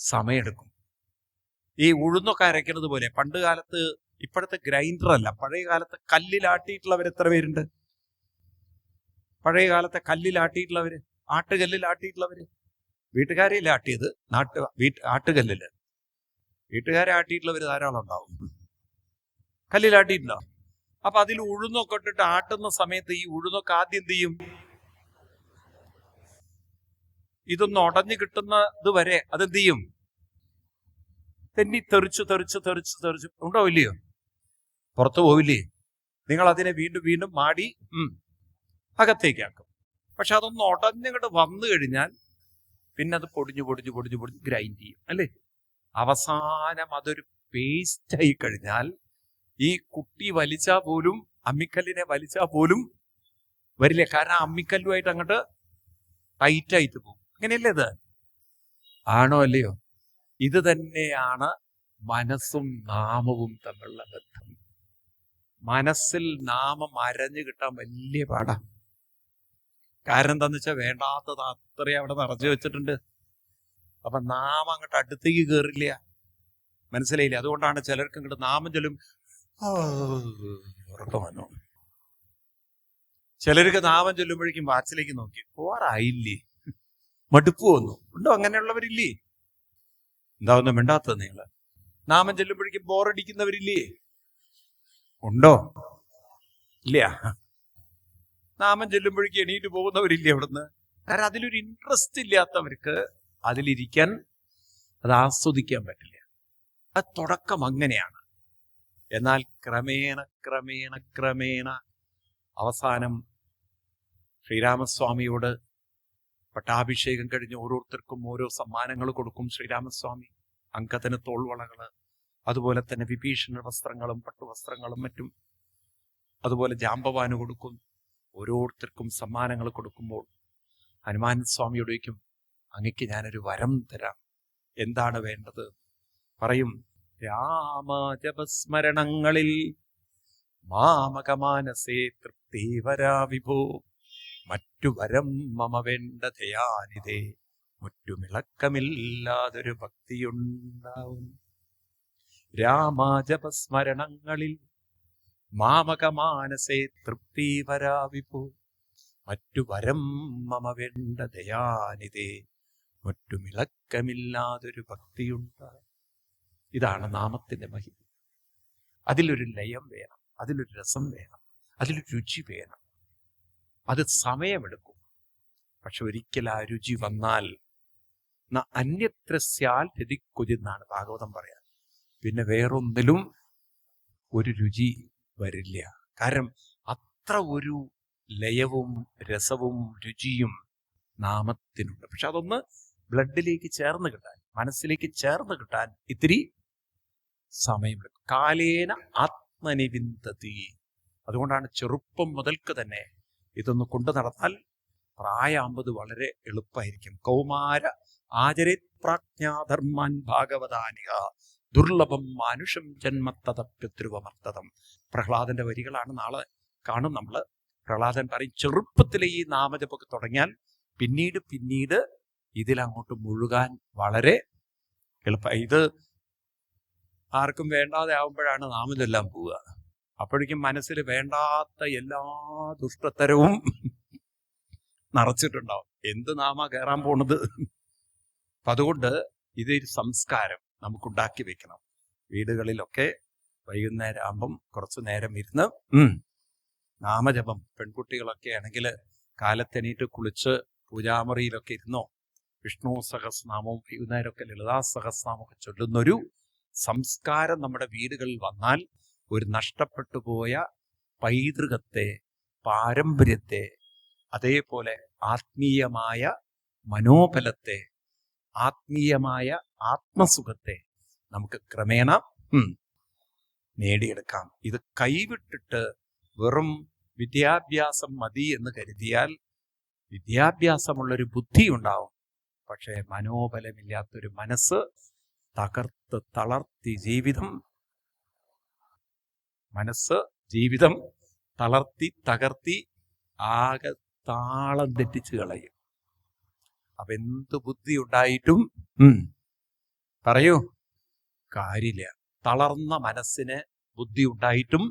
സമയമെടുക്കും. ഈ ഉഴുന്നൊക്കെ അരയ്ക്കുന്നത് പോലെ പണ്ട് കാലത്ത്, ഇപ്പോഴത്തെ ഗ്രൈൻഡർ അല്ല, പഴയ കാലത്ത് കല്ലിലാട്ടിയിട്ടുള്ളവർ എത്ര പേരുണ്ട്? പഴയ കാലത്തെ കല്ലിലാട്ടിയിട്ടുള്ളവര്, ആട്ടുകല്ലിലാട്ടിയിട്ടുള്ളവര്. വീട്ടുകാരെയല്ല ആട്ടിയത്, ആട്ടുകല്ലില്. വീട്ടുകാരെ ആട്ടിയിട്ടുള്ളവര് ധാരാളം ഉണ്ടാവും. കല്ലിലാട്ടിയിട്ടുണ്ടാവും. അപ്പൊ അതിൽ ഉഴുന്നൊക്കെ ഇട്ടിട്ട് ആട്ടുന്ന സമയത്ത് ഈ ഉഴുന്നൊക്കെ ആദ്യം എന്ത് ചെയ്യും? ഇതൊന്ന് ഉടഞ്ഞു കിട്ടുന്നത് വരെ അതെന്ത് ചെയ്യും? തെന്നി തെറിച്ച് ഉണ്ടോ ഇല്ലയോ? പുറത്തു പോവില്ലേ? നിങ്ങൾ അതിനെ വീണ്ടും വീണ്ടും മാടി അകത്തേക്കാക്കും. പക്ഷെ അതൊന്ന് ഉടഞ്ഞങ്ങോട്ട് വന്നു കഴിഞ്ഞാൽ പിന്നെ അത് പൊടിഞ്ഞു ഗ്രൈൻഡ് ചെയ്യും അല്ലേ? അവസാനം അതൊരു പേസ്റ്റായി കഴിഞ്ഞാൽ ഈ കുട്ടി വലിച്ചാൽ പോലും, അമ്മിക്കല്ലിനെ വലിച്ചാൽ പോലും വരില്ല. കാരണം അമ്മിക്കല്ലുമായിട്ട് അങ്ങോട്ട് ടൈറ്റായിട്ട് പോകും. അങ്ങനെയല്ലേ ഇത്? ആണോ അല്ലയോ? ഇത് തന്നെയാണ് മനസ്സും നാമവും തമ്മിലുള്ള ബന്ധം. മനസ്സിൽ നാമം അരഞ്ഞു കിട്ടാൻ വലിയ പാടാ. കാരണം എന്താന്ന് വെച്ചാൽ വേണ്ടാത്തത് അത്രയും അവിടെ നിറഞ്ഞു വെച്ചിട്ടുണ്ട്. അപ്പൊ നാമം അങ്ങോട്ട് അടുത്തേക്ക് കയറില്ല. മനസ്സിലായില്ലേ? അതുകൊണ്ടാണ് ചിലർക്ക് അങ്ങോട്ട് നാമം ചൊല്ലും ഉറക്കം വന്നു. ചിലർക്ക് നാമം ചൊല്ലുമ്പോഴേക്കും വാച്ചിലേക്ക് നോക്കി പോറായില്ലേ, മടുപ്പ് വന്നു. ഉണ്ടോ അങ്ങനെയുള്ളവരില്ലേ? എന്താ ഒന്നും മിണ്ടാത്തത് നിങ്ങള്? നാമം ചൊല്ലുമ്പോഴേക്കും ബോറടിക്കുന്നവരില്ലേ? ഉണ്ടോ? ഇല്ല. നാമം ചൊല്ലുമ്പോഴേക്കും എണീറ്റ് പോകുന്നവരില്ലേ അവിടുന്ന്? കാരണം അതിലൊരു ഇൻട്രസ്റ്റ് ഇല്ലാത്തവർക്ക് അതിലിരിക്കാൻ, അത് ആസ്വദിക്കാൻ പറ്റില്ല. അത് തുടക്കം അങ്ങനെയാണ്. എന്നാൽ ക്രമേണ അവസാനം ശ്രീരാമസ്വാമിയോട് പട്ടാഭിഷേകം കഴിഞ്ഞ് ഓരോരുത്തർക്കും ഓരോ സമ്മാനങ്ങൾ കൊടുക്കും ശ്രീരാമസ്വാമി. അങ്കത്തിന് തോൾവളകള്, അതുപോലെ തന്നെ വിഭീഷണ വസ്ത്രങ്ങളും പട്ടുവസ്ത്രങ്ങളും മറ്റും, അതുപോലെ ജാമ്പവാന് കൊടുക്കും. ഓരോരുത്തർക്കും സമ്മാനങ്ങൾ കൊടുക്കുമ്പോൾ ഹനുമാൻ സ്വാമിയോട് ചോദിക്കും, അങ്ങക്ക് ഞാനൊരു വരം തരാം, എന്താണ് വേണ്ടത്? പറയും, രാമജപസ്മരണങ്ങളിൽ മാമകമാനസേ തൃപ്തി വരാ വിഭോ, മറ്റു വരം മമ വേണ്ട ദയാനിധേ, മുറ്റുമിളക്കമില്ലാതൊരു ഭക്തിയുണ്ടാവും. രാമജപസ്മരണങ്ങളിൽ മാമകമാനസേ തൃപ്തി വരാ വിഭോ, മറ്റു വരം മമ വേണ്ട ദയാനിധേ, മുറ്റുമിളക്കമില്ലാതൊരു ഭക്തിയുണ്ടാവും. ഇതാണ് നാമത്തിന്റെ മഹിമ. അതിലൊരു ലയം വേണം, അതിലൊരു രസം വേണം, അതിലൊരു രുചി വേണം. അത് സമയമെടുക്കും. പക്ഷെ ഒരിക്കൽ ആ രുചി വന്നാൽ അന്യത്ര സ്യാൽ രതിക്കുജിന്നാണ് ഭാഗവതം പറയാൻ. പിന്നെ വേറൊന്നിലും ഒരു രുചി വരില്ല. കാരണം അത്ര ഒരു ലയവും രസവും രുചിയും നാമത്തിനുണ്ട്. പക്ഷെ അതൊന്ന് ബ്ലഡിലേക്ക് ചേർന്ന് കിട്ടാൻ, മനസ്സിലേക്ക് ചേർന്ന് കിട്ടാൻ ഇത്തിരി സമയമെടുക്കും. കാലേന ആത്മനിവിന്ദതി. അതുകൊണ്ടാണ് ചെറുപ്പം മുതൽക്ക് തന്നെ ഇതൊന്ന് കൊണ്ടു നടന്നാൽ പ്രായാമ്പത് വളരെ എളുപ്പമായിരിക്കും. കൗമാര ആചരേത് പ്രാജ്ഞാധർമാൻ ഭാഗവതാനിക ദുർലഭം മാനുഷം ജന്മത്തതപ്യധ്രുവമർത്തതം. പ്രഹ്ലാദന്റെ വരികളാണ്. നാളെ കാണും നമ്മള്. പ്രഹ്ലാദൻ പറയും, ചെറുപ്പത്തിലെ ഈ നാമജപമൊക്കെ തുടങ്ങിയാൽ പിന്നീട് ഇതിലങ്ങോട്ട് മുഴുകാൻ വളരെ എളുപ്പമായി. ഇത് ആർക്കും വേണ്ടാതെ ആവുമ്പോഴാണ് നാമജെല്ലാം പോവുക. അപ്പോഴേക്കും മനസ്സിൽ വേണ്ടാത്ത എല്ലാ ദുഷ്ടത്തരവും നിറച്ചിട്ടുണ്ടാവും. എന്ത് നാമ കയറാൻ പോണത്? അപ്പൊ അതുകൊണ്ട് ഇതൊരു സംസ്കാരം നമുക്കുണ്ടാക്കി വെക്കണം. വീടുകളിലൊക്കെ വൈകുന്നേരം ആകുമ്പം കുറച്ചു നേരം ഇരുന്ന് നാമജപം. പെൺകുട്ടികളൊക്കെ ആണെങ്കിൽ കാലത്തെണീറ്റ് കുളിച്ച് പൂജാമുറിയിലൊക്കെ ഇരുന്നോ വിഷ്ണു സഹസ്രനാമവും വൈകുന്നേരമൊക്കെ ലളിതാ സഹസ്രനാമമൊക്കെ ചൊല്ലുന്നൊരു സംസ്കാരം നമ്മുടെ വീടുകളിൽ വന്നാൽ ഒരു നഷ്ടപ്പെട്ടു പോയ പൈതൃകത്തെ, പാരമ്പര്യത്തെ, അതേപോലെ ആത്മീയമായ മനോബലത്തെ, ആത്മീയമായ ആത്മസുഖത്തെ നമുക്ക് ക്രമേണ നേടിയെടുക്കാം. ഇത് കൈവിട്ടിട്ട് വെറും വിദ്യാഭ്യാസം മതി എന്ന് കരുതിയാൽ വിദ്യാഭ്യാസമുള്ളൊരു ബുദ്ധി ഉണ്ടാവും. പക്ഷേ മനോബലമില്ലാത്തൊരു മനസ്സ് തളർത്തി ജീവിതം തകർത്തി ആകെ താളം തെറ്റിച്ച് കളയും. അപ്പൊ എന്ത് ബുദ്ധി ഉണ്ടായിട്ടും പറയൂ, കാര്യമില്ല. തളർന്ന മനസ്സിന് ബുദ്ധി ഉണ്ടായിട്ടും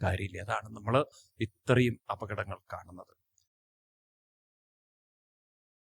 കാര്യമില്ല. അതാണ് നമ്മൾ ഇത്രയും അപകടങ്ങൾ കാണുന്നത്.